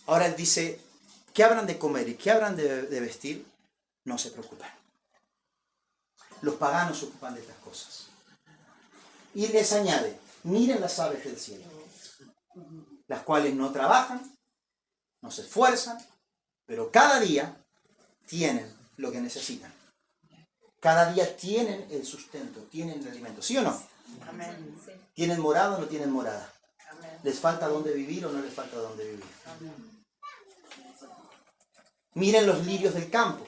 Ahora Él dice, ¿qué habrán de comer y qué habrán de vestir? No se preocupen. Los paganos se ocupan de estas cosas. Y les añade, miren las aves del cielo, las cuales no trabajan, no se esfuerzan, pero cada día tienen lo que necesitan. Cada día tienen el sustento, tienen el alimento. ¿Sí o no? Amén. ¿Tienen morada o no tienen morada? Amén. ¿Les falta dónde vivir o no les falta dónde vivir? Miren los lirios del campo,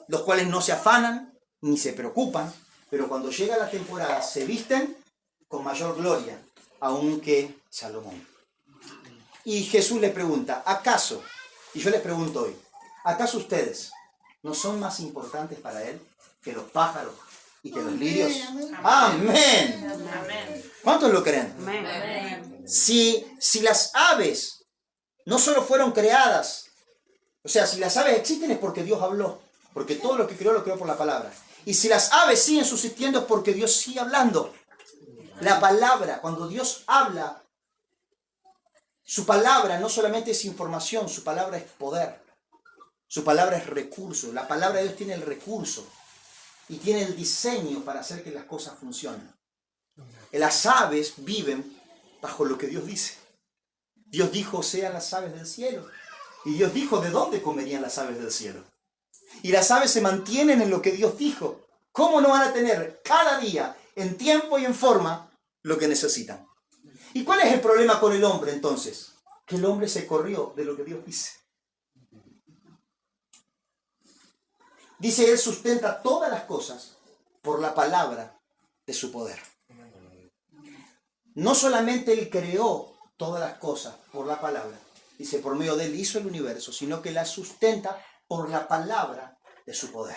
los cuales no se afanan ni se preocupan, pero cuando llega la temporada se visten con mayor gloria, aún que Salomón. Y Jesús le pregunta, ¿acaso? Y yo les pregunto hoy, ¿acaso ustedes no son más importantes para Él que los pájaros y que los lirios? ¡Amén! Amén. ¿Cuántos lo creen? Amén. Si las aves no solo fueron creadas, o sea, si las aves existen es porque Dios habló, porque todo lo que creó lo creó por la palabra. Y si las aves siguen subsistiendo es porque Dios sigue hablando. La palabra, cuando Dios habla, su palabra no solamente es información, su palabra es poder. Su palabra es recurso. La palabra de Dios tiene el recurso y tiene el diseño para hacer que las cosas funcionen. Las aves viven bajo lo que Dios dice. Dios dijo, sean las aves del cielo. Y Dios dijo, ¿de dónde comerían las aves del cielo? Y las aves se mantienen en lo que Dios dijo. ¿Cómo no van a tener cada día, en tiempo y en forma, lo que necesitan? ¿Y cuál es el problema con el hombre entonces? Que el hombre se corrió de lo que Dios dice. Dice, Él sustenta todas las cosas por la palabra de su poder. No solamente Él creó todas las cosas por la palabra, dice, por medio de Él hizo el universo, sino que la sustenta por la palabra de su poder.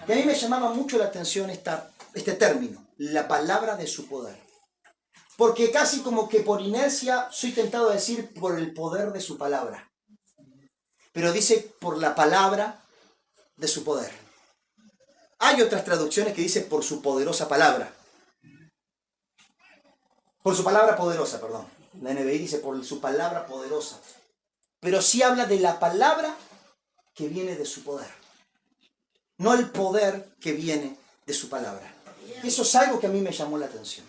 Y a mí me llamaba mucho la atención este término, la palabra de su poder. Porque casi como que por inercia soy tentado a decir por el poder de su palabra. Pero dice por la palabra de su poder. Hay otras traducciones que dicen por su poderosa palabra. Por su palabra poderosa, perdón. La NBI dice por su palabra poderosa. Pero sí habla de la palabra que viene de su poder. No el poder que viene de su palabra. Eso es algo que a mí me llamó la atención.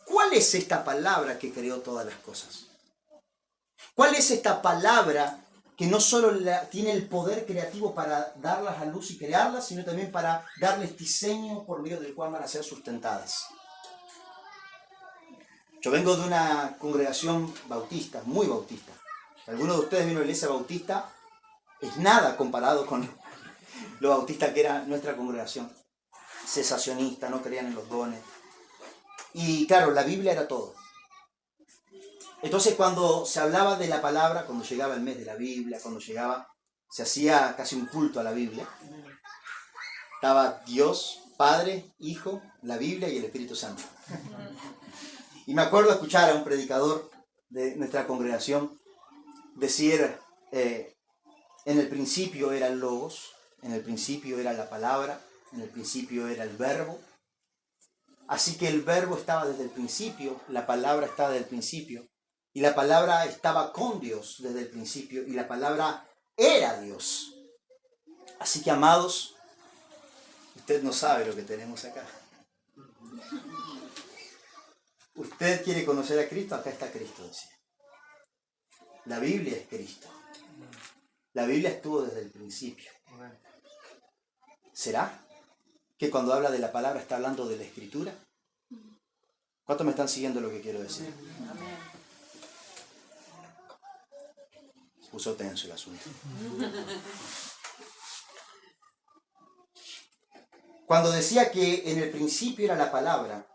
¿Cuál es esta palabra que creó todas las cosas? ¿Cuál es esta palabra que no solo tiene el poder creativo para darlas a luz y crearlas, sino también para darles diseño por medio del cual van a ser sustentadas. Yo vengo de una congregación bautista, muy bautista. Si alguno de ustedes vino a la iglesia bautista, es nada comparado con lo bautista que era nuestra congregación. Cesacionista, no creían en los dones. Y claro, la Biblia era todo. Entonces cuando se hablaba de la palabra, cuando llegaba el mes de la Biblia, cuando llegaba, se hacía casi un culto a la Biblia. Estaba Dios, Padre, Hijo, la Biblia y el Espíritu Santo. Y me acuerdo escuchar a un predicador de nuestra congregación decir, en el principio era el Logos, en el principio era la palabra, en el principio era el verbo. Así que el verbo estaba desde el principio, la palabra estaba desde el principio, y la palabra estaba con Dios desde el principio, y la palabra era Dios. Así que, amados, usted no sabe lo que tenemos acá. Usted quiere conocer a Cristo, acá está Cristo, decía. La Biblia es Cristo. La Biblia estuvo desde el principio. ¿Será que cuando habla de la palabra está hablando de la Escritura? ¿Cuántos me están siguiendo lo que quiero decir? Se puso tenso el asunto. Cuando decía que en el principio era la palabra,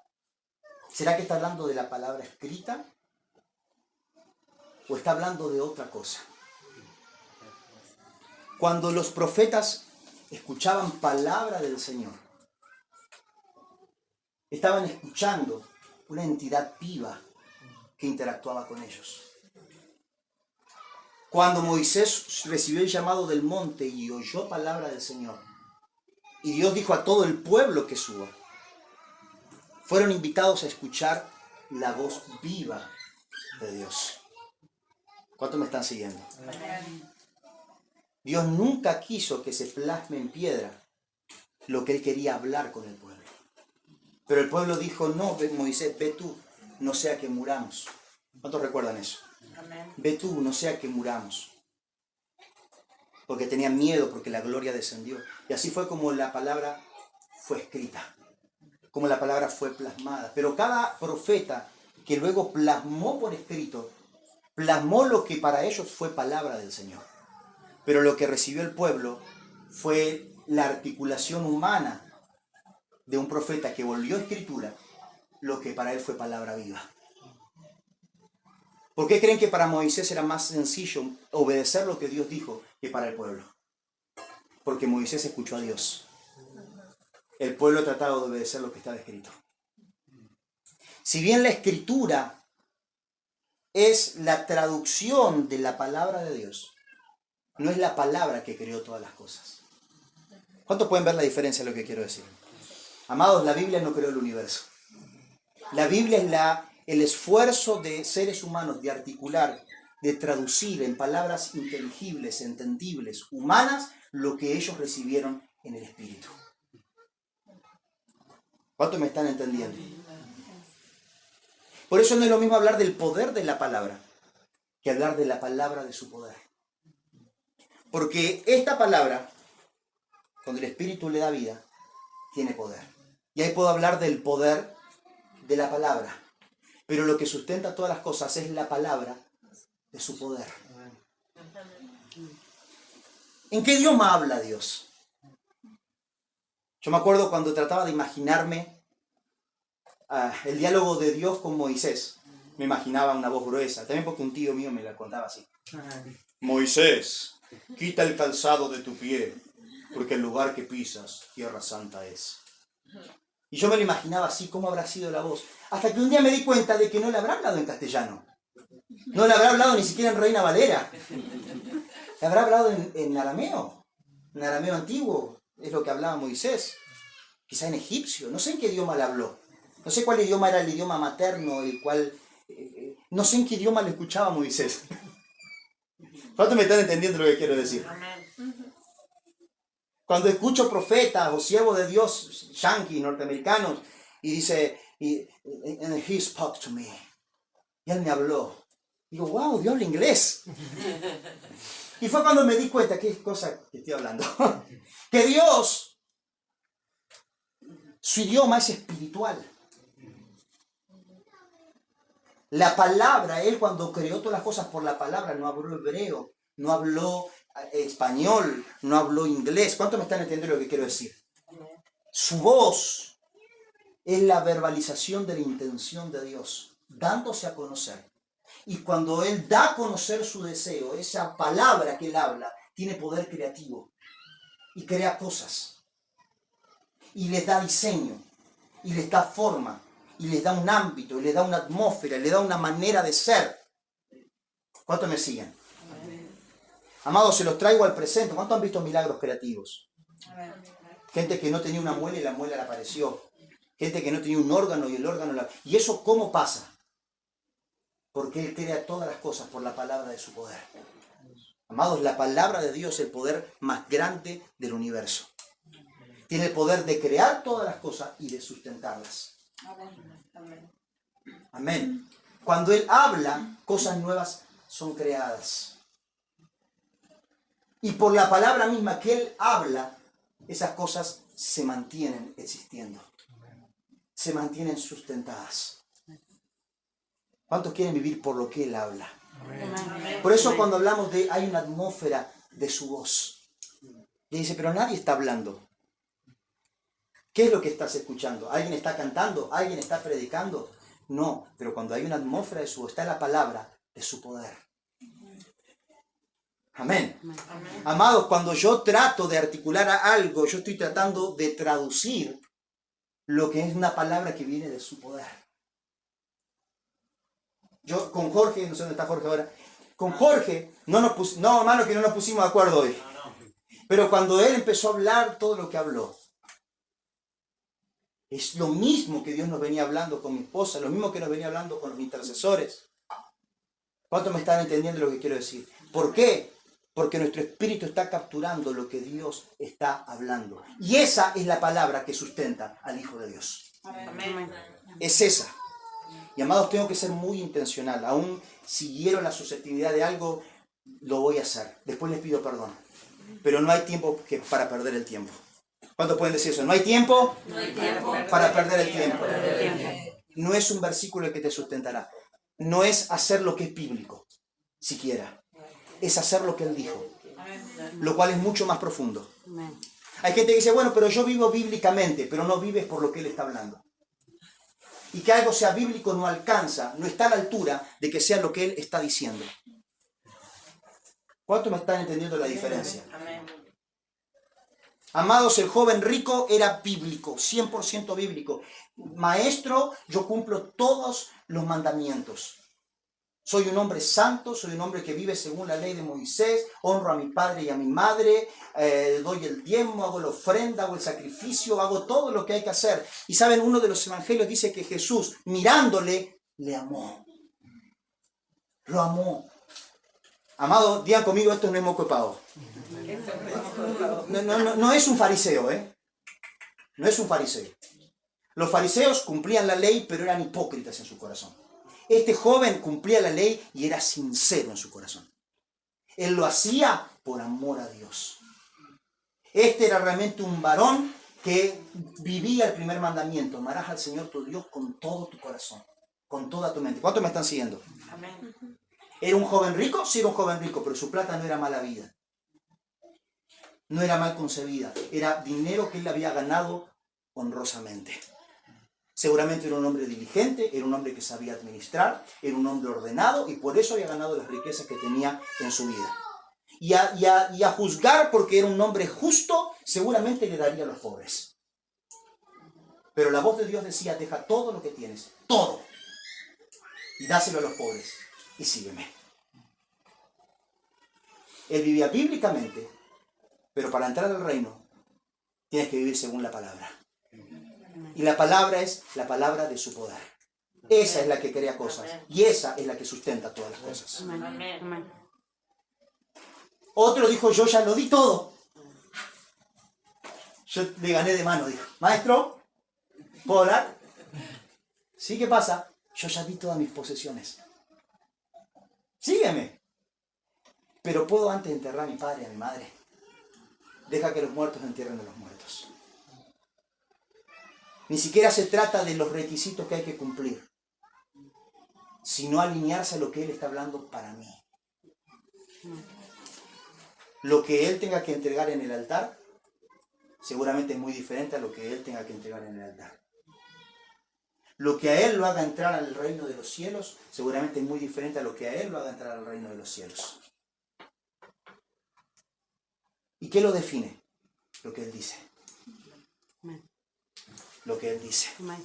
¿será que está hablando de la palabra escrita? ¿O está hablando de otra cosa? Cuando los profetas escuchaban palabra del Señor, estaban escuchando una entidad viva que interactuaba con ellos. Cuando Moisés recibió el llamado del monte y oyó palabra del Señor, y Dios dijo a todo el pueblo que suba, fueron invitados a escuchar la voz viva de Dios. ¿Cuántos me están siguiendo? Dios nunca quiso que se plasme en piedra lo que Él quería hablar con el pueblo. Pero el pueblo dijo, no, Moisés, ve tú, no sea que muramos. ¿Cuántos recuerdan eso? Ve tú, no sea que muramos. Porque tenían miedo, porque la gloria descendió. Y así fue como la palabra fue escrita, como la palabra fue plasmada. Pero cada profeta que luego plasmó por escrito, plasmó lo que para ellos fue palabra del Señor. Pero lo que recibió el pueblo fue la articulación humana de un profeta que volvió a escritura, lo que para él fue palabra viva. ¿Por qué creen que para Moisés era más sencillo obedecer lo que Dios dijo que para el pueblo? Porque Moisés escuchó a Dios. El pueblo trataba de obedecer lo que estaba escrito. Si bien la escritura es la traducción de la palabra de Dios, no es la palabra que creó todas las cosas. ¿Cuántos pueden ver la diferencia de lo que quiero decir? Amados, la Biblia no creó el universo. La Biblia es el esfuerzo de seres humanos de articular, de traducir en palabras inteligibles, entendibles, humanas, lo que ellos recibieron en el Espíritu. ¿Cuántos me están entendiendo? Por eso no es lo mismo hablar del poder de la palabra que hablar de la palabra de su poder. Porque esta palabra, cuando el Espíritu le da vida, tiene poder. Y ahí puedo hablar del poder de la palabra. Pero lo que sustenta todas las cosas es la palabra de su poder. ¿En qué idioma habla Dios? Yo me acuerdo cuando trataba de imaginarme el diálogo de Dios con Moisés. Me imaginaba una voz gruesa. También porque un tío mío me la contaba así. Moisés, quita el calzado de tu pie, porque el lugar que pisas, tierra santa es. Y yo me lo imaginaba así, cómo habrá sido la voz. Hasta que un día me di cuenta de que no le habrá hablado en castellano. No le habrá hablado ni siquiera en Reina Valera. Le habrá hablado en arameo. En arameo antiguo. Es lo que hablaba Moisés. Quizá en egipcio. No sé en qué idioma le habló. No sé cuál idioma era el idioma materno, el cual... no sé en qué idioma le escuchaba Moisés. ¿Cuántos me están entendiendo lo que quiero decir? Cuando escucho profetas o siervos de Dios, yanquis, norteamericanos, y dice, and he spoke to me. Y él me habló. Digo, wow, Dios habla inglés. Y fue cuando me di cuenta, qué cosa que estoy hablando, que Dios, su idioma es espiritual. La palabra, Él cuando creó todas las cosas por la palabra, no habló hebreo, no habló español, no habló inglés. ¿Cuántos me están entendiendo lo que quiero decir? Su voz es la verbalización de la intención de Dios, dándose a conocer. Y cuando Él da a conocer su deseo, esa palabra que Él habla, tiene poder creativo. Y crea cosas. Y les da diseño. Y les da forma. Y les da un ámbito. Y les da una atmósfera. Y les da una manera de ser. ¿Cuántos me siguen? Amados, se los traigo al presente. ¿Cuántos han visto milagros creativos? Gente que no tenía una muela y la muela le apareció. Gente que no tenía un órgano y el órgano la... ¿Y eso cómo pasa? Porque Él crea todas las cosas por la palabra de su poder. Amados, la palabra de Dios es el poder más grande del universo. Tiene el poder de crear todas las cosas y de sustentarlas. Amén. Cuando Él habla, cosas nuevas son creadas. Y por la palabra misma que Él habla, esas cosas se mantienen existiendo. Se mantienen sustentadas. ¿Cuántos quieren vivir por lo que Él habla? Por eso cuando hablamos de, hay una atmósfera de su voz. Y dice, pero nadie está hablando. ¿Qué es lo que estás escuchando? ¿Alguien está cantando? ¿Alguien está predicando? No, pero cuando hay una atmósfera de su voz, está la palabra de su poder. Amén. Amados, cuando yo trato de articular algo, yo estoy tratando de traducir lo que es una palabra que viene de su poder. Yo con Jorge, no sé dónde está Jorge ahora, con Jorge, hermano, que no nos pusimos de acuerdo hoy. Pero cuando él empezó a hablar todo lo que habló, es lo mismo que Dios nos venía hablando con mi esposa, lo mismo que nos venía hablando con los intercesores. ¿Cuántos me están entendiendo lo que quiero decir? ¿Por qué? Porque nuestro espíritu está capturando lo que Dios está hablando. Y esa es la palabra que sustenta al Hijo de Dios. Amén. Es esa. Y amados, tengo que ser muy intencional. Aún si hiero la susceptibilidad de algo, lo voy a hacer. Después les pido perdón. Pero no hay tiempo para perder el tiempo. ¿Cuántos pueden decir eso? No hay tiempo, para perder el tiempo. No es un versículo el que te sustentará. No es hacer lo que es bíblico, siquiera. Es hacer lo que Él dijo. Lo cual es mucho más profundo. Hay gente que dice, bueno, pero yo vivo bíblicamente, pero no vives por lo que Él está hablando. Y que algo sea bíblico no alcanza, no está a la altura de que sea lo que Él está diciendo. ¿Cuántos me están entendiendo la diferencia? Amados, el joven rico era bíblico, 100% bíblico. Maestro, yo cumplo todos los mandamientos. Soy un hombre santo, soy un hombre que vive según la ley de Moisés, honro a mi padre y a mi madre, doy el diezmo, hago la ofrenda, hago el sacrificio, hago todo lo que hay que hacer. Y saben, uno de los evangelios dice que Jesús, mirándole, le amó. Lo amó. Amado, digan conmigo, esto no es moco de pavo. No es un fariseo, No es un fariseo. Los fariseos cumplían la ley, pero eran hipócritas en su corazón. Este joven cumplía la ley y era sincero en su corazón. Él lo hacía por amor a Dios. Este era realmente un varón que vivía el primer mandamiento. Amarás al Señor tu Dios con todo tu corazón, con toda tu mente. ¿Cuántos me están siguiendo? Amén. ¿Era un joven rico? Sí, era un joven rico, pero su plata no era mala vida. No era mal concebida. Era dinero que él había ganado honrosamente. Seguramente era un hombre diligente, era un hombre que sabía administrar, era un hombre ordenado y por eso había ganado las riquezas que tenía en su vida. Y a juzgar porque era un hombre justo, seguramente le daría a los pobres. Pero la voz de Dios decía, deja todo lo que tienes, todo, y dáselo a los pobres y sígueme. Él vivía bíblicamente, pero para entrar al reino tienes que vivir según la palabra. Y la palabra es la palabra de su poder. Esa es la que crea cosas. Y esa es la que sustenta todas las cosas. Amén. Otro dijo, yo ya lo di todo. Yo le gané de mano, dijo. Maestro, ¿puedo hablar? Sí, ¿qué pasa? Yo ya di todas mis posesiones. Sígueme. pero puedo antes enterrar a mi padre y a mi madre. Deja que los muertos entierren a los muertos. Ni siquiera se trata de los requisitos que hay que cumplir, sino alinearse a lo que Él está hablando para mí. Lo que Él tenga que entregar en el altar, seguramente es muy diferente a lo que Él tenga que entregar en el altar. Lo que a Él lo haga entrar al reino de los cielos, seguramente es muy diferente a lo que a Él lo haga entrar al reino de los cielos. ¿Y qué lo define? Lo que Él dice. Lo que Él dice. Amén.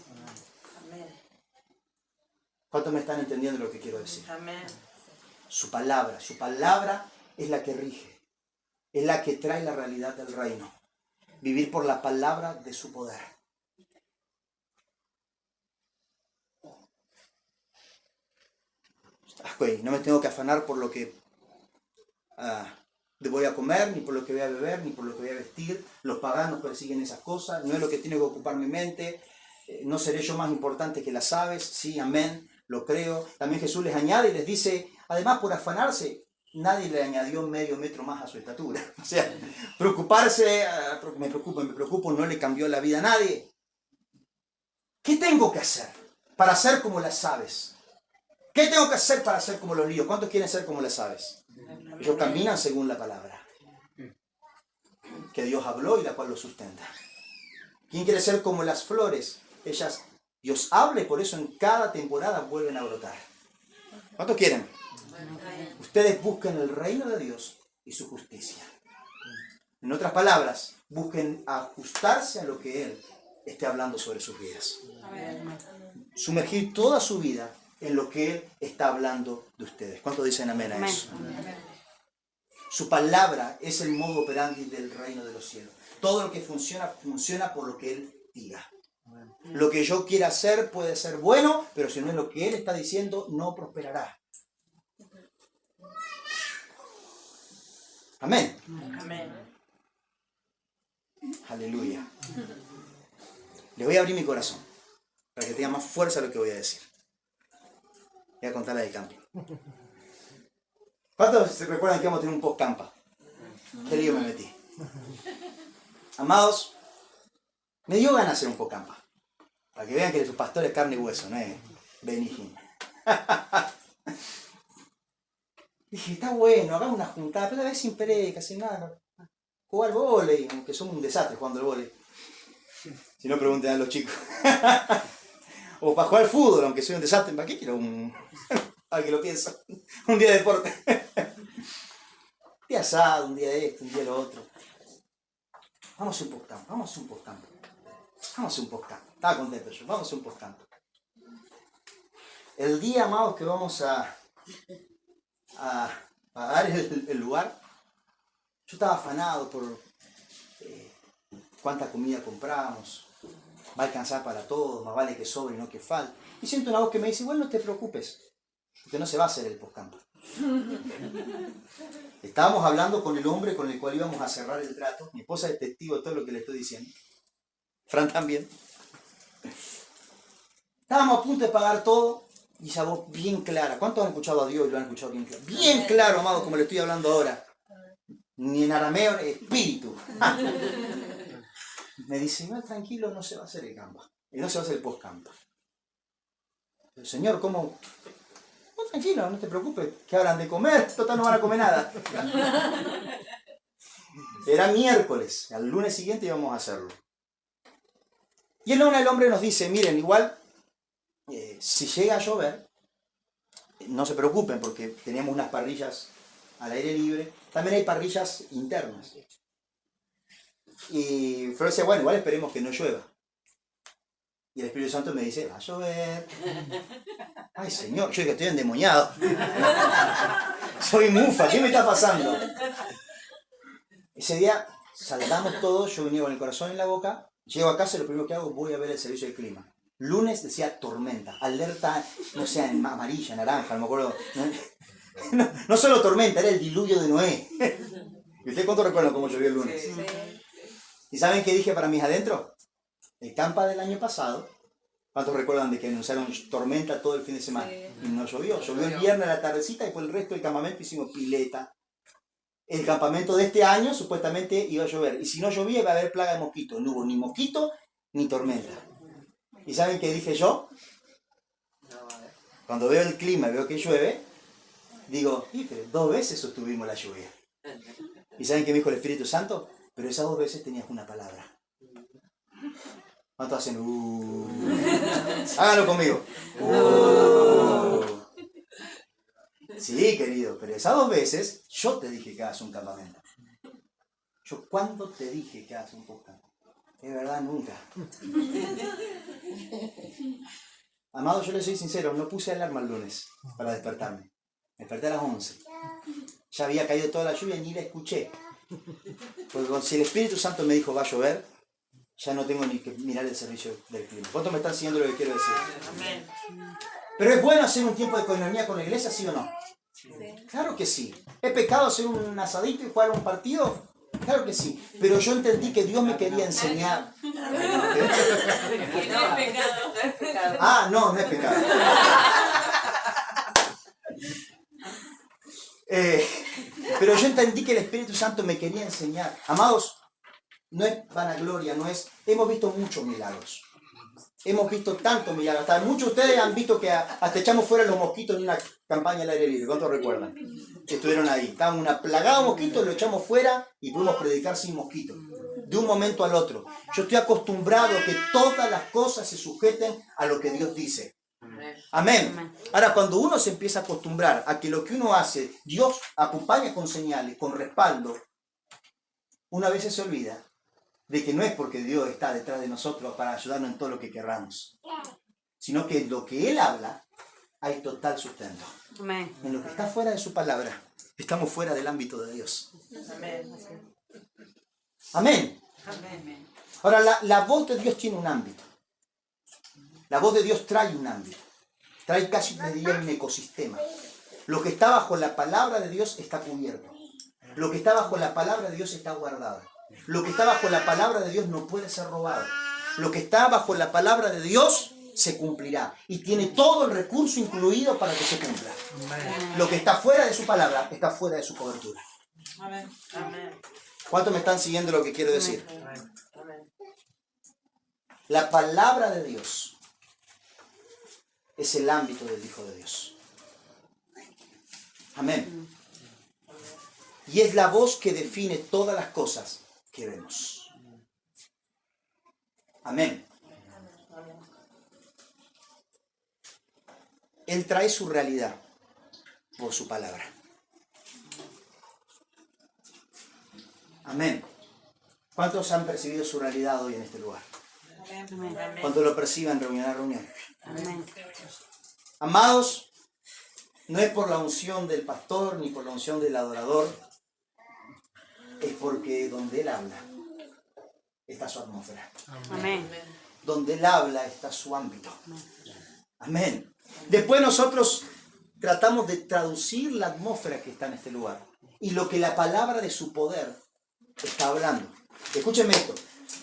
¿Cuántos me están entendiendo lo que quiero decir? Amén. Su palabra es la que rige, es la que trae la realidad del reino. Vivir por la palabra de su poder. No me tengo que afanar por lo que voy a comer, ni por lo que voy a beber, ni por lo que voy a vestir. Los paganos persiguen esas cosas, no es lo que tiene que ocupar mi mente. No seré yo más importante que las aves. Sí, amén, lo creo. También Jesús les añade y les dice, además por afanarse, nadie le añadió medio metro más a su estatura. O sea, preocuparse, me preocupo, no le cambió la vida a nadie. ¿Qué tengo que hacer para ser como las aves? ¿Qué tengo que hacer para ser como los líos? ¿Cuántos quieren ser como las aves? Ellos caminan según la palabra que Dios habló y la cual lo sustenta. ¿Quién quiere ser como las flores? Ellas, Dios habla y por eso en cada temporada vuelven a brotar. ¿Cuántos quieren? Ustedes busquen el reino de Dios y su justicia. En otras palabras, busquen ajustarse a lo que Él esté hablando sobre sus vidas. Sumergir toda su vida en lo que Él está hablando de ustedes. ¿Cuántos dicen amén a eso? Su palabra es el modo operandi del reino de los cielos. Todo lo que funciona, funciona por lo que Él diga. Lo que yo quiera hacer puede ser bueno, pero si no es lo que Él está diciendo, no prosperará. Amén. Amén. Aleluya. Les voy a abrir mi corazón para que tenga más fuerza lo que voy a decir. Voy a contar la del camping. ¿Cuántos se recuerdan que vamos a tener un post-campa? ¿Qué lío me metí? Amados, me dio ganas de hacer un post-campa. Para que vean que su pastor es carne y hueso, no es Benigín. Dije, está bueno, hagamos una juntada, pero a veces sin pereca, sin nada. Jugar vóley, aunque somos un desastre jugando al vóley. Si no, pregunten a los chicos. O para jugar fútbol, aunque soy un desastre. ¿Para qué quiero un...? Al que lo pienso. Un día de deporte. Un día asado, un día de esto, un día de lo otro. Vamos a hacer un postcampo, vamos a hacer un postcampo. Vamos a hacer un postcampo. Estaba contento yo, vamos a hacer un postcampo. El día, amados, que vamos a pagar el lugar, yo estaba afanado por cuánta comida compramos. Va a alcanzar para todos, más vale que sobre y no que falte. Y siento una voz que me dice, igual no te preocupes, porque no se va a hacer el postcampo. Estábamos hablando con el hombre con el cual íbamos a cerrar el trato. Mi esposa es testigo de todo lo que le estoy diciendo. Fran también. Estábamos a punto de pagar todo y esa voz bien clara. ¿Cuántos han escuchado a Dios y lo han escuchado bien claro? Bien claro, amado, como le estoy hablando ahora. Ni en arameo, ni en espíritu. Me dice, no, tranquilo, no se va a hacer el campo. Y no se va a hacer el postcampo. El Señor, ¿cómo? No, tranquilo, no te preocupes. ¿Qué habrán de comer? Total, no van a comer nada. Era miércoles. Al lunes siguiente íbamos a hacerlo. Y el hombre nos dice, miren, igual, si llega a llover, no se preocupen porque tenemos unas parrillas al aire libre. También hay parrillas internas. Y Flor decía, bueno, igual esperemos que no llueva. Y el Espíritu Santo me dice, va a llover. Ay, Señor, yo que estoy endemoniado. Soy mufa, ¿qué me está pasando? Ese día saltamos todos, yo venía con el corazón en la boca, llego a casa y lo primero que hago, voy a ver el servicio del clima. Lunes decía tormenta, alerta, no sé, en amarilla, naranja, no me acuerdo. No solo tormenta, era el diluvio de Noé. ¿Y ustedes cuánto recuerdan cómo llovió el lunes? Sí. ¿Y saben qué dije para mis adentro? El campa del año pasado, ¿cuántos recuerdan de que anunciaron tormenta todo el fin de semana? Sí. Y no llovió. Llovió el viernes a la tardecita y por el resto del campamento hicimos pileta, el campamento de este año supuestamente iba a llover. Y si no llovía iba a haber plaga de mosquitos. No hubo ni mosquito ni tormenta. ¿Y saben qué dije yo? Cuando veo el clima y veo que llueve, digo, pero 2 veces sostuvimos la lluvia. ¿Y saben qué me dijo el Espíritu Santo? Pero esas 2 veces tenías una palabra. ¿Cuántos hacen? Háganlo conmigo. Sí, querido, pero esas 2 veces yo te dije que hagas un campamento. ¿Yo cuándo te dije que hagas un podcast? Es verdad, nunca. Amado, yo le soy sincero, no puse alarma el lunes para despertarme. Me desperté a las 11. Ya había caído toda la lluvia y ni la escuché. Porque si el Espíritu Santo me dijo va a llover, ya no tengo ni que mirar el servicio del clima. ¿Cuántos me están siguiendo lo que quiero decir? Amén. ¿Pero es bueno hacer un tiempo de coinonía con la iglesia, sí o no? Sí. Claro que sí. ¿Es pecado hacer un asadito y jugar un partido? Claro que sí. Pero yo entendí que Dios me quería enseñar. No es pecado. Ah, no, no es pecado. Pero yo entendí que el Espíritu Santo me quería enseñar. Amados, no es vanagloria, no es... Hemos visto muchos milagros. Hemos visto tantos milagros. Hasta muchos de ustedes han visto que hasta echamos fuera los mosquitos en una campaña al aire libre. ¿Cuántos recuerdan? Que estuvieron ahí. Estaban una plagada de mosquitos, lo echamos fuera y pudimos predicar sin mosquitos. De un momento al otro. Yo estoy acostumbrado a que todas las cosas se sujeten a lo que Dios dice. Amén. Ahora, cuando uno se empieza a acostumbrar a que lo que uno hace, Dios acompaña con señales, con respaldo, una vez se olvida de que no es porque Dios está detrás de nosotros para ayudarnos en todo lo que querramos, sino que en lo que Él habla hay total sustento. Amén. En lo que está fuera de su palabra, estamos fuera del ámbito de Dios. Amén. Amén. Amén. Ahora, la voz de Dios tiene un ámbito. La voz de Dios trae un ámbito. Trae casi, le diría, un ecosistema. Lo que está bajo la palabra de Dios está cubierto. Lo que está bajo la palabra de Dios está guardado. Lo que está bajo la palabra de Dios no puede ser robado. Lo que está bajo la palabra de Dios se cumplirá. Y tiene todo el recurso incluido para que se cumpla. Lo que está fuera de su palabra está fuera de su cobertura. Amén. Amén. ¿Cuántos me están siguiendo lo que quiero decir? Amén. La palabra de Dios es el ámbito del Hijo de Dios. Amén. Y es la voz que define todas las cosas que vemos. Amén. Él trae su realidad por su palabra. Amén. ¿Cuántos han percibido su realidad hoy en este lugar? Amén. ¿Cuántos lo perciben reunión a reunión? Amén. Amados, no es por la unción del pastor ni por la unción del adorador, es porque donde Él habla está su atmósfera. Amén. Donde Él habla está su ámbito. Amén. Después nosotros tratamos de traducir la atmósfera que está en este lugar y lo que la palabra de su poder está hablando. Escúchenme esto.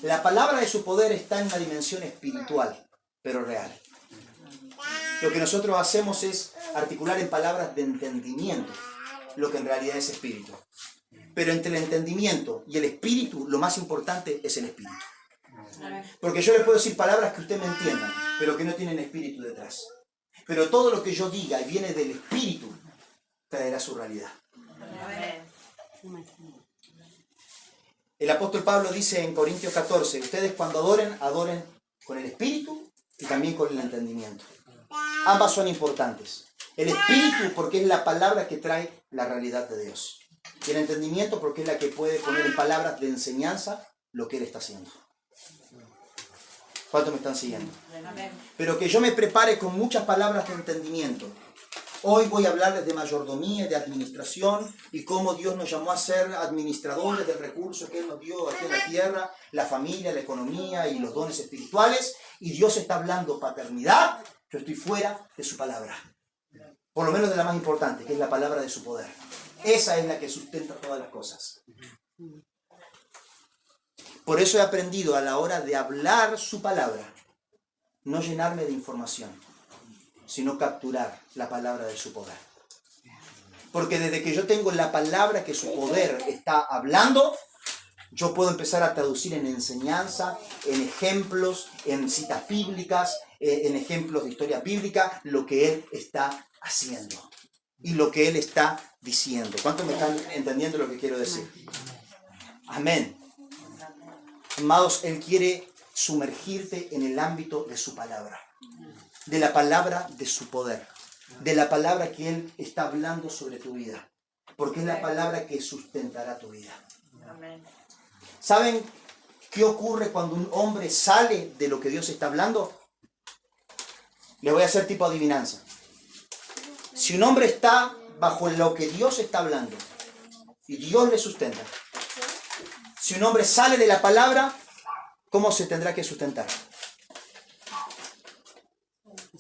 La palabra de su poder está en una dimensión espiritual, pero real. Lo que nosotros hacemos es articular en palabras de entendimiento lo que en realidad es espíritu. Pero entre el entendimiento y el espíritu, lo más importante es el espíritu. Porque yo les puedo decir palabras que ustedes me entiendan, pero que no tienen espíritu detrás. Pero todo lo que yo diga y viene del espíritu, traerá su realidad. Amén. El apóstol Pablo dice en Corintios 14, ustedes cuando adoren, adoren con el espíritu y también con el entendimiento. Ambas son importantes. El espíritu porque es la palabra que trae la realidad de Dios. Y el entendimiento porque es la que puede poner en palabras de enseñanza lo que Él está haciendo. ¿Cuántos me están siguiendo? Amén. Pero que yo me prepare con muchas palabras de entendimiento. Hoy voy a hablarles de mayordomía y de administración y cómo Dios nos llamó a ser administradores del recurso que Él nos dio aquí en la tierra, la familia, la economía y los dones espirituales. Y Dios está hablando paternidad. Yo estoy fuera de su palabra. Por lo menos de la más importante, que es la palabra de su poder. Esa es la que sustenta todas las cosas. Por eso he aprendido a la hora de hablar su palabra, no llenarme de información, sino capturar la palabra de su poder. Porque desde que yo tengo la palabra que su poder está hablando, yo puedo empezar a traducir en enseñanza, en ejemplos, en citas bíblicas, en ejemplos de historia bíblica, lo que Él está haciendo y lo que Él está diciendo. ¿Cuántos me están entendiendo lo que quiero decir? Amén. Amados, Él quiere sumergirte en el ámbito de su palabra, de la palabra de su poder, de la palabra que Él está hablando sobre tu vida, porque es la palabra que sustentará tu vida. Amén. ¿Saben qué ocurre cuando un hombre sale de lo que Dios está hablando? Le voy a hacer tipo adivinanza. Si un hombre está bajo lo que Dios está hablando y Dios le sustenta, si un hombre sale de la palabra, ¿cómo se tendrá que sustentar?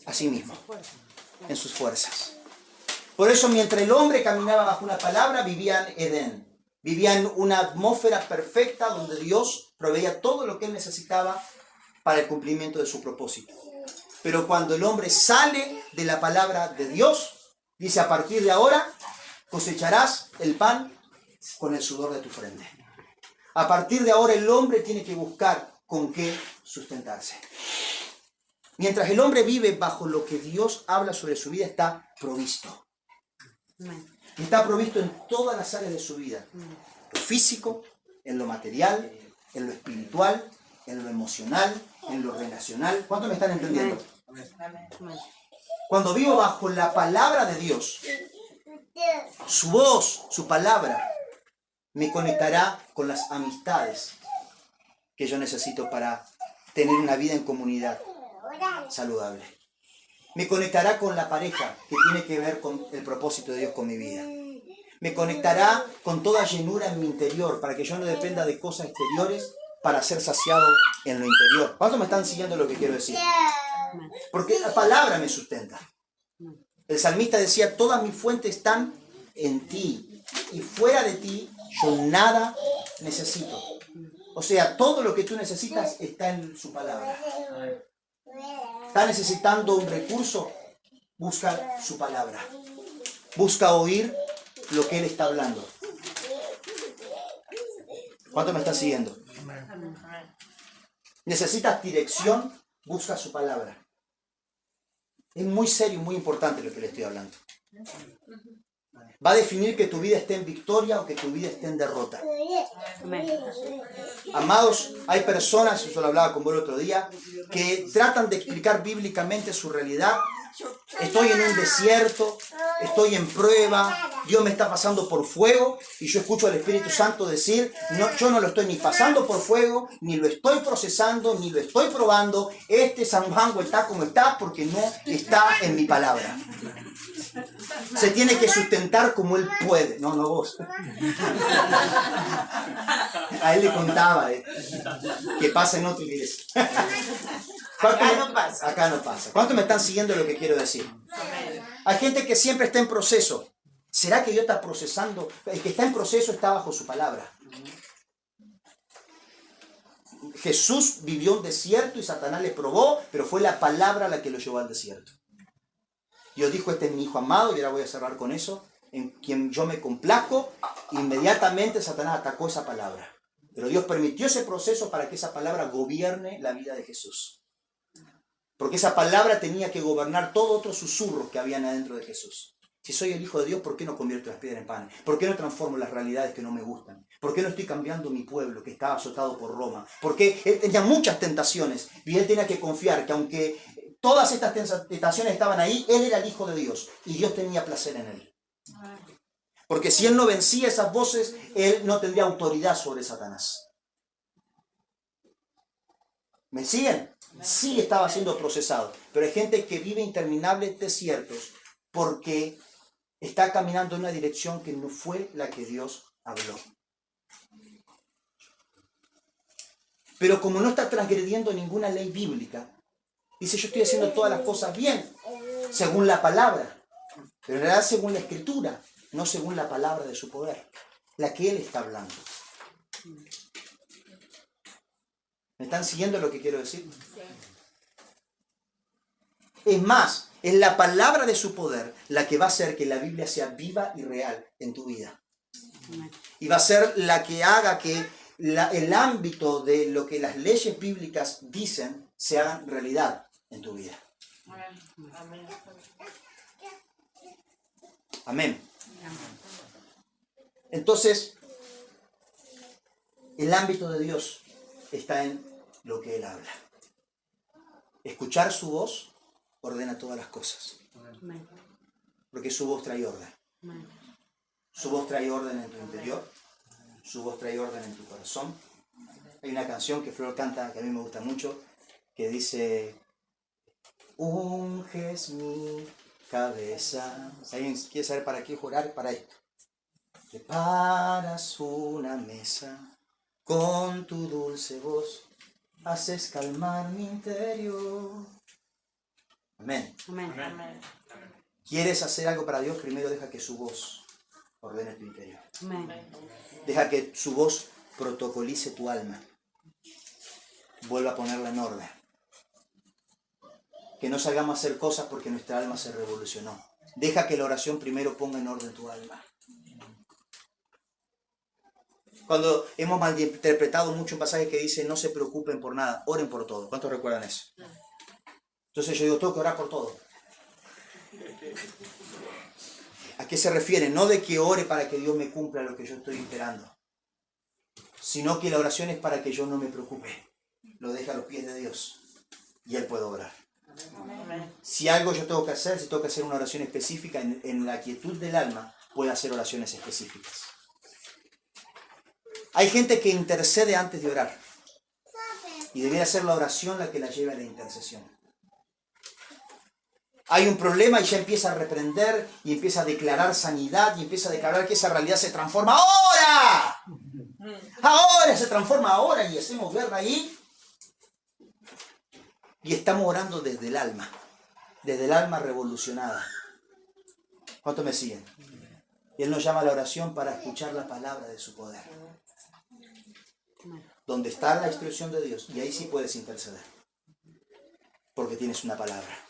Así mismo, en sus fuerzas. Por eso, mientras el hombre caminaba bajo una palabra, vivía en Edén. Vivía en una atmósfera perfecta donde Dios proveía todo lo que él necesitaba para el cumplimiento de su propósito. Pero cuando el hombre sale de la palabra de Dios, dice: a partir de ahora cosecharás el pan con el sudor de tu frente. A partir de ahora el hombre tiene que buscar con qué sustentarse. Mientras el hombre vive bajo lo que Dios habla sobre su vida, está provisto. Y está provisto en todas las áreas de su vida. En lo físico, en lo material, en lo espiritual, en lo emocional, en lo relacional. ¿Cuántos me están entendiendo? Cuando vivo bajo la palabra de Dios, su voz, su palabra, me conectará con las amistades que yo necesito para tener una vida en comunidad saludable. Me conectará con la pareja que tiene que ver con el propósito de Dios con mi vida. Me conectará con toda llenura en mi interior para que yo no dependa de cosas exteriores para ser saciado en lo interior. ¿Cuántos me están siguiendo lo que quiero decir? Porque la palabra me sustenta. El salmista decía: todas mis fuentes están en ti y fuera de ti yo nada necesito. O sea, todo lo que tú necesitas está en su palabra. ¿Estás necesitando un recurso? Busca su palabra. Busca oír lo que Él está hablando. ¿Cuánto me estás siguiendo? ¿Necesitas dirección? Busca su palabra. Es muy serio y muy importante lo que le estoy hablando. Va a definir que tu vida esté en victoria o que tu vida esté en derrota. Amados, hay personas, yo lo hablaba con vos el otro día, que tratan de explicar bíblicamente su realidad. Estoy en un desierto, estoy en prueba, Dios me está pasando por fuego, y yo escucho al Espíritu Santo decir: no, yo no lo estoy ni pasando por fuego, ni lo estoy procesando, ni lo estoy probando. Este San Juan está como está porque no está en mi palabra. Se tiene que sustentar como él puede. No, no vos. A él le contaba que pasa en otra iglesia. Acá no pasa. Acá no pasa. ¿Cuántos me están siguiendo lo que quiero decir? Hay gente que siempre está en proceso. ¿Será que Dios está procesando? El que está en proceso está bajo su palabra. Jesús vivió un desierto y Satanás le probó, pero fue la palabra la que lo llevó al desierto. Dios dijo: este es mi hijo amado, y ahora voy a cerrar con eso, en quien yo me complazco. Inmediatamente Satanás atacó esa palabra. Pero Dios permitió ese proceso para que esa palabra gobierne la vida de Jesús. Porque esa palabra tenía que gobernar todos otros susurros que habían adentro de Jesús. Si soy el Hijo de Dios, ¿por qué no convierto las piedras en pan? ¿Por qué no transformo las realidades que no me gustan? ¿Por qué no estoy cambiando mi pueblo que estaba azotado por Roma? Porque él tenía muchas tentaciones y él tenía que confiar que aunque todas estas tentaciones estaban ahí, él era el Hijo de Dios y Dios tenía placer en él. Porque si él no vencía esas voces, él no tendría autoridad sobre Satanás. ¿Me siguen? Sí estaba siendo procesado, pero hay gente que vive interminables desiertos porque está caminando en una dirección que no fue la que Dios habló. Pero como no está transgrediendo ninguna ley bíblica, dice: yo estoy haciendo todas las cosas bien, según la palabra, pero en realidad según la Escritura, no según la palabra de su poder, la que Él está hablando. ¿Me están siguiendo lo que quiero decir? Es más, es la palabra de su poder la que va a hacer que la Biblia sea viva y real en tu vida. Y va a ser la que haga que el ámbito de lo que las leyes bíblicas dicen se hagan realidad en tu vida. Amén. Amén. Entonces, el ámbito de Dios está en lo que Él habla. Escuchar su voz ordena todas las cosas. Porque su voz trae orden. Su voz trae orden en tu interior. Su voz trae orden en tu corazón. Hay una canción que Flor canta, que a mí me gusta mucho, que dice: unges mi cabeza. Si alguien quiere saber para qué jurar, para esto. Preparas una mesa con tu dulce voz, haces calmar mi interior. Amén. Amén. ¿Quieres hacer algo para Dios? Primero deja que su voz ordene tu interior. Amén. Deja que su voz protocolice tu alma. Vuelva a ponerla en orden. Que no salgamos a hacer cosas porque nuestra alma se revolucionó. Deja que la oración primero ponga en orden tu alma. Cuando hemos malinterpretado mucho un pasaje que dice: no se preocupen por nada, oren por todo. ¿Cuántos recuerdan eso? Entonces yo digo, tengo que orar por todo. ¿A qué se refiere? No de que ore para que Dios me cumpla lo que yo estoy esperando, sino que la oración es para que yo no me preocupe. Lo deje a los pies de Dios y Él puede obrar. Amén. Si algo yo tengo que hacer, si tengo que hacer una oración específica en la quietud del alma, puedo hacer oraciones específicas. Hay gente que intercede antes de orar. Y debería ser la oración la que la lleve a la intercesión. Hay un problema y ya empieza a reprender y empieza a declarar sanidad y empieza a declarar que esa realidad se transforma ahora. Ahora se transforma ahora y hacemos guerra ahí. Y estamos orando desde el alma revolucionada. ¿Cuántos me siguen? Y Él nos llama a la oración para escuchar la palabra de su poder. Donde está la instrucción de Dios, y ahí sí puedes interceder. Porque tienes una palabra.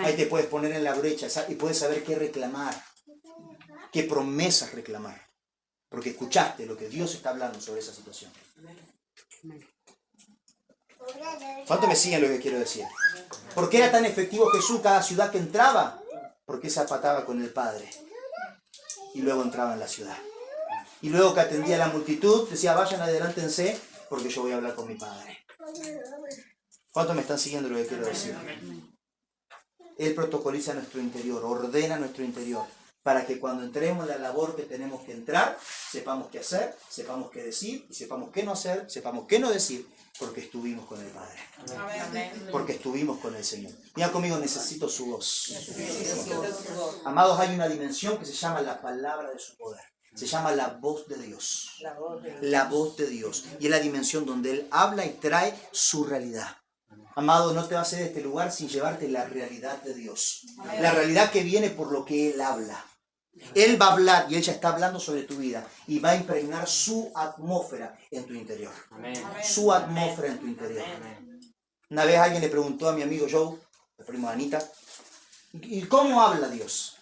Ahí te puedes poner en la brecha y puedes saber qué reclamar, qué promesas reclamar. Porque escuchaste lo que Dios está hablando sobre esa situación. ¿Cuánto me siguen lo que quiero decir? ¿Por qué era tan efectivo Jesús cada ciudad que entraba? Porque se apataba con el Padre. Y luego entraba en la ciudad. Y luego que atendía a la multitud, decía: vayan, adelántense, porque yo voy a hablar con mi Padre. ¿Cuánto me están siguiendo lo que quiero decir? Él protocoliza nuestro interior, ordena nuestro interior, para que cuando entremos en la labor que tenemos que entrar, sepamos qué hacer, sepamos qué decir, y sepamos qué no hacer, sepamos qué no decir, porque estuvimos con el Padre. Amén. Porque estuvimos con el Señor. Mira conmigo, necesito su voz. Amados, hay una dimensión que se llama la palabra de su poder. Se llama la voz de Dios. La voz de Dios. Y es la dimensión donde Él habla y trae su realidad. Amado, no te vas a ir de este lugar sin llevarte la realidad de Dios. La realidad que viene por lo que Él habla. Él va a hablar y Él ya está hablando sobre tu vida. Y va a impregnar su atmósfera en tu interior. Su atmósfera en tu interior. Una vez alguien le preguntó a mi amigo Joe, el primo de Anita, ¿y cómo habla Dios?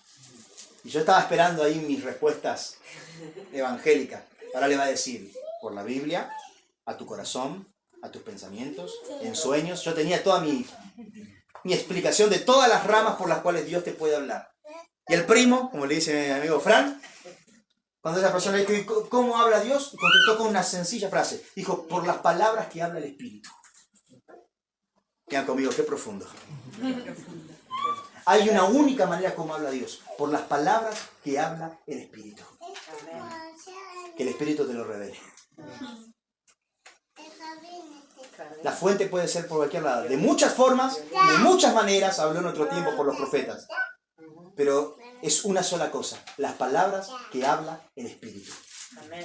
Y yo estaba esperando ahí mis respuestas evangélicas. Ahora le va a decir: por la Biblia, a tu corazón, a tus pensamientos, en sueños. Yo tenía toda mi explicación de todas las ramas por las cuales Dios te puede hablar. Y el primo, como le dice mi amigo Fran, cuando esa persona le dijo: ¿cómo habla Dios?, contestó con una sencilla frase. Dijo: por las palabras que habla el Espíritu. Quedan conmigo, qué profundo. Hay una única manera como habla Dios: por las palabras que habla el Espíritu. Que el Espíritu te lo revele. La fuente puede ser por cualquier lado. De muchas formas, de muchas maneras, habló en otro tiempo por los profetas. Pero es una sola cosa: las palabras que habla el Espíritu.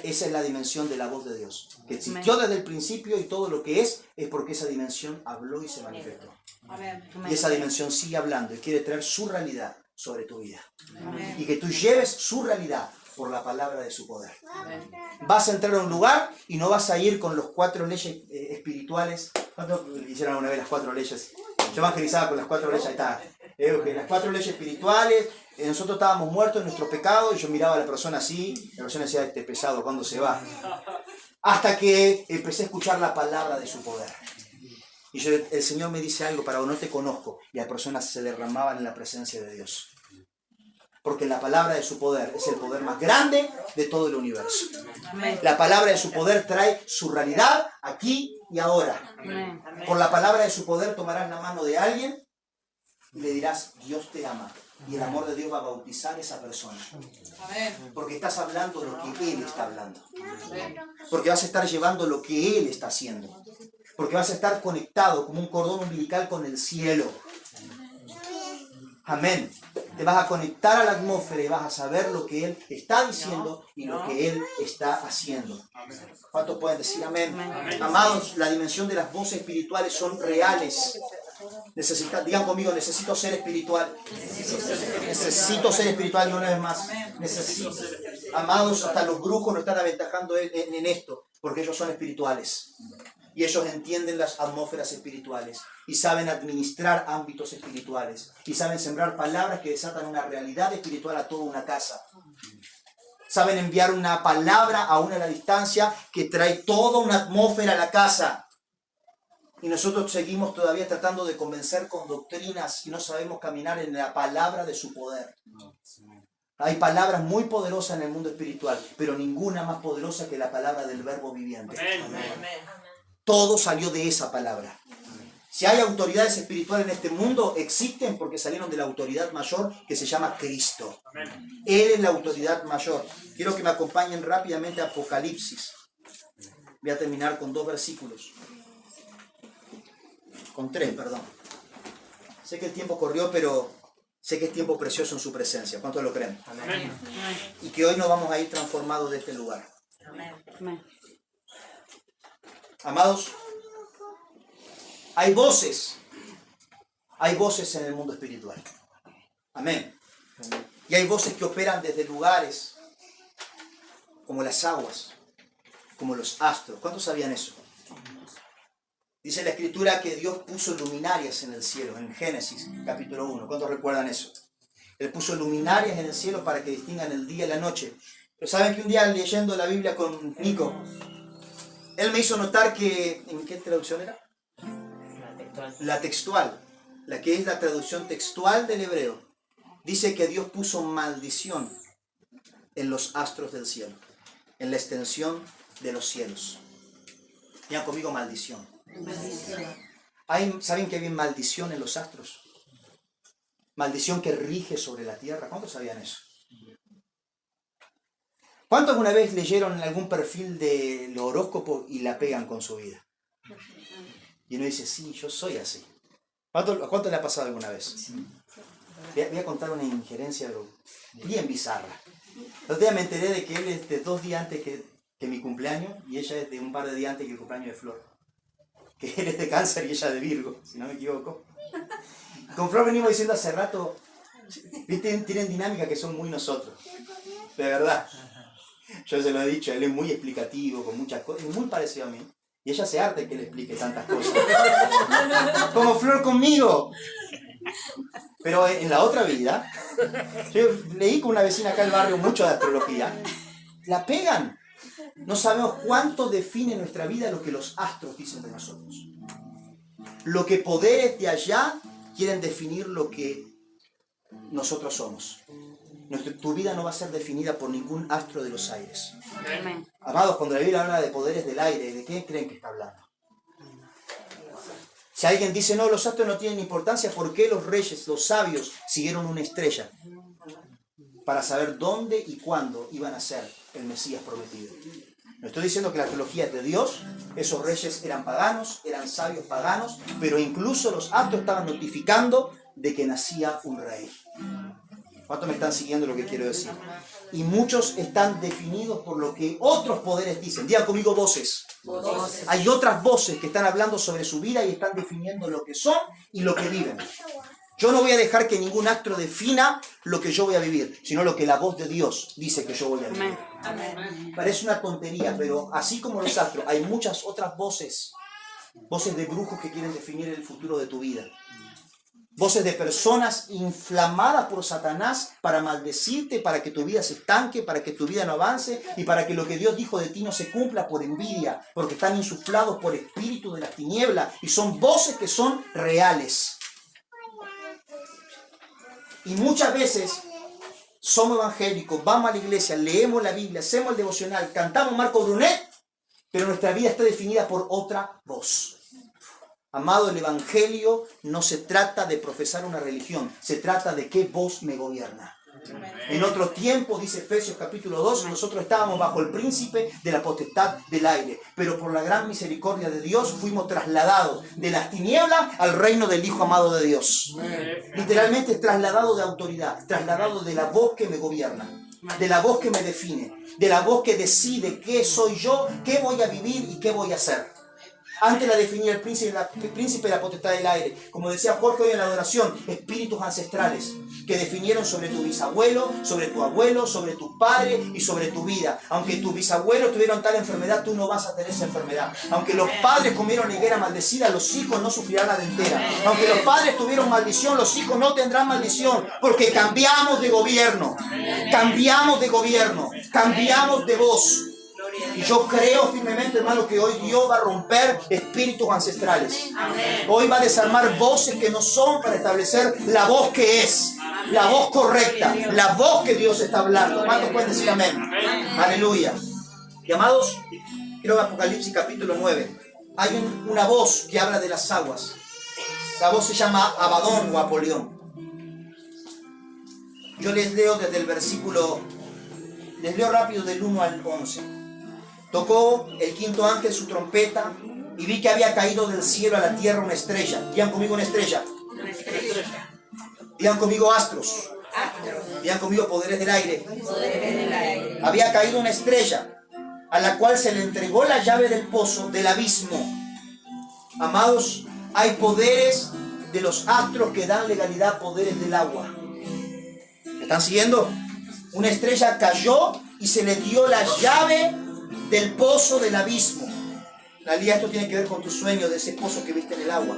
Esa es la dimensión de la voz de Dios. Que existió desde el principio y todo lo que es porque esa dimensión habló y se manifestó. Y esa dimensión sigue hablando y quiere traer su realidad sobre tu vida. Y que tú lleves su realidad por la palabra de su poder. Vas a entrar a un lugar y no vas a ir con los 4 leyes espirituales. ¿Cuántos hicieron alguna vez las 4 leyes Yo evangelizaba con las 4 leyes, ahí está. Las 4 leyes espirituales, nosotros estábamos muertos en nuestro pecado y yo miraba a la persona así, la persona decía, este pesado, ¿cuándo se va? Hasta que empecé a escuchar la palabra de su poder. Y el Señor me dice algo, para no te conozco, y las personas se derramaban en la presencia de Dios. Porque la palabra de su poder es el poder más grande de todo el universo. La palabra de su poder trae su realidad aquí y ahora. Por la palabra de su poder tomarás la mano de alguien y le dirás, Dios te ama. Y el amor de Dios va a bautizar a esa persona. Porque estás hablando lo que Él está hablando. Porque vas a estar llevando lo que Él está haciendo. Porque vas a estar conectado como un cordón umbilical con el cielo. Amén. Te vas a conectar a la atmósfera y vas a saber lo que Él está diciendo y lo que Él está haciendo. ¿Cuántos pueden decir amén? Amados, la dimensión de las voces espirituales son reales. Digan conmigo, necesito ser espiritual. Necesito ser espiritual y una vez más. Necesito. Amados, hasta los brujos nos están aventajando en esto, porque ellos son espirituales. Y ellos entienden las atmósferas espirituales y saben administrar ámbitos espirituales y saben sembrar palabras que desatan una realidad espiritual a toda una casa. Saben enviar una palabra aún a la distancia que trae toda una atmósfera a la casa. Y nosotros seguimos todavía tratando de convencer con doctrinas y no sabemos caminar en la palabra de su poder. Hay palabras muy poderosas en el mundo espiritual, pero ninguna más poderosa que la palabra del Verbo viviente. Todo salió de esa palabra. Si hay autoridades espirituales en este mundo, existen porque salieron de la autoridad mayor que se llama Cristo. Él es la autoridad mayor. Quiero que me acompañen rápidamente a Apocalipsis. Voy a terminar con 2 versículos. Con 3, perdón. Sé que el tiempo corrió, pero sé que es tiempo precioso en su presencia. ¿Cuántos lo creen? Amén. Y que hoy nos vamos a ir transformados de este lugar. Amén. Amados, hay voces en el mundo espiritual. Amén. Y hay voces que operan desde lugares como las aguas, como los astros. ¿Cuántos sabían eso? Dice la Escritura que Dios puso luminarias en el cielo, en Génesis capítulo 1. ¿Cuántos recuerdan eso? Él puso luminarias en el cielo para que distingan el día y la noche. Pero saben que un día leyendo la Biblia con Nico, él me hizo notar que, ¿en qué traducción era? La textual, la que es la traducción textual del hebreo. Dice que Dios puso maldición en los astros del cielo, en la extensión de los cielos. Digan conmigo maldición. ¿Saben que hay maldición en los astros? Maldición que rige sobre la tierra. ¿Cuántos sabían eso? ¿Cuántos alguna vez leyeron algún perfil del horóscopo y la pegan con su vida? Y uno dice, sí, yo soy así. ¿A cuánto le ha pasado alguna vez? Voy a contar una injerencia bien bizarra. El otro día me enteré de que él es de 2 días antes que mi cumpleaños y ella es de un par de días antes que el cumpleaños de Flor. Que él es de Cáncer y ella de Virgo, si no me equivoco. Con Flor venimos diciendo hace rato, tienen dinámica que son muy nosotros. De verdad. Yo se lo he dicho, él es muy explicativo, con muchas cosas, es muy parecido a mí. Y ella se harta que le explique tantas cosas. Como Flor conmigo. Pero en la otra vida, yo leí con una vecina acá del barrio mucho de astrología, la pegan. No sabemos cuánto define nuestra vida lo que los astros dicen de nosotros. Lo que poderes de allá quieren definir lo que nosotros somos. Tu vida no va a ser definida por ningún astro de los aires. Amén. Amados, cuando la Biblia habla de poderes del aire, ¿de qué creen que está hablando? Si alguien dice, no, los astros no tienen importancia, ¿por qué los reyes, los sabios, siguieron una estrella? Para saber dónde y cuándo iban a ser el Mesías prometido. No estoy diciendo que la teología es de Dios, esos reyes eran paganos, eran sabios paganos, pero incluso los astros estaban notificando de que nacía un rey. ¿Cuántos me están siguiendo lo que quiero decir? Y muchos están definidos por lo que otros poderes dicen. Diga conmigo voces. Hay otras voces que están hablando sobre su vida y están definiendo lo que son y lo que viven. Yo no voy a dejar que ningún astro defina lo que yo voy a vivir, sino lo que la voz de Dios dice que yo voy a vivir. Amén. Parece una tontería, pero así como los astros, hay muchas otras voces Voces de brujos que quieren definir el futuro de tu vida. Voces de personas inflamadas por Satanás para maldecirte, para que tu vida se estanque, para que tu vida no avance y para que lo que Dios dijo de ti no se cumpla por envidia, porque están insuflados por espíritu de las tinieblas y son voces que son reales. Y muchas veces somos evangélicos, vamos a la iglesia, leemos la Biblia, hacemos el devocional, cantamos Marco Brunet, pero nuestra vida está definida por otra voz. Amado, el evangelio no se trata de profesar una religión, se trata de qué voz me gobierna. En otro tiempo, dice Efesios capítulo 2, nosotros estábamos bajo el príncipe de la potestad del aire, pero por la gran misericordia de Dios fuimos trasladados de las tinieblas al reino del Hijo amado de Dios. Literalmente trasladado de autoridad, trasladado de la voz que me gobierna, de la voz que me define, de la voz que decide qué soy yo, qué voy a vivir y qué voy a hacer. Antes la definía el príncipe de la potestad del aire. Como decía Jorge hoy en la adoración, espíritus ancestrales que definieron sobre tu bisabuelo, sobre tu abuelo, sobre tu padre y sobre tu vida. Aunque tus bisabuelos tuvieron tal enfermedad, tú no vas a tener esa enfermedad. Aunque los padres comieron higuera maldecida, los hijos no sufrirán la dentera. Aunque los padres tuvieron maldición, los hijos no tendrán maldición. Porque cambiamos de gobierno, cambiamos de gobierno, cambiamos de voz. Y yo creo firmemente, hermano, que hoy Dios va a romper espíritus ancestrales. Hoy va a desarmar voces que no son para establecer la voz que es, la voz correcta, la voz que Dios está hablando. ¿Cuántos pueden decir amén? Aleluya. Y amados, quiero ver Apocalipsis capítulo 9. Hay una voz que habla de las aguas. La voz se llama Abadón o Apolión. Yo les leo desde el versículo, les leo rápido del 1 al 11. Tocó el quinto ángel su trompeta y vi que había caído del cielo a la tierra una estrella. Digan conmigo una estrella. Digan conmigo astros. Digan conmigo poderes del aire. Había caído una estrella a la cual se le entregó la llave del pozo del abismo. Amados, hay poderes de los astros que dan legalidad a poderes del agua. ¿Me están siguiendo? Una estrella cayó y se le dio la llave del pozo del abismo. En realidad esto tiene que ver con tu sueño de ese pozo que viste en el agua,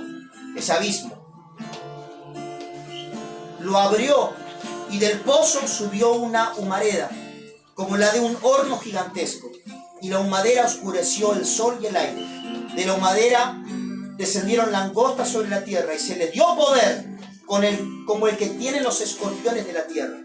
ese abismo. Lo abrió y del pozo subió una humareda, como la de un horno gigantesco, y la humadera oscureció el sol y el aire. De la humadera descendieron langostas sobre la tierra y se le dio poder como el que tienen los escorpiones de la tierra.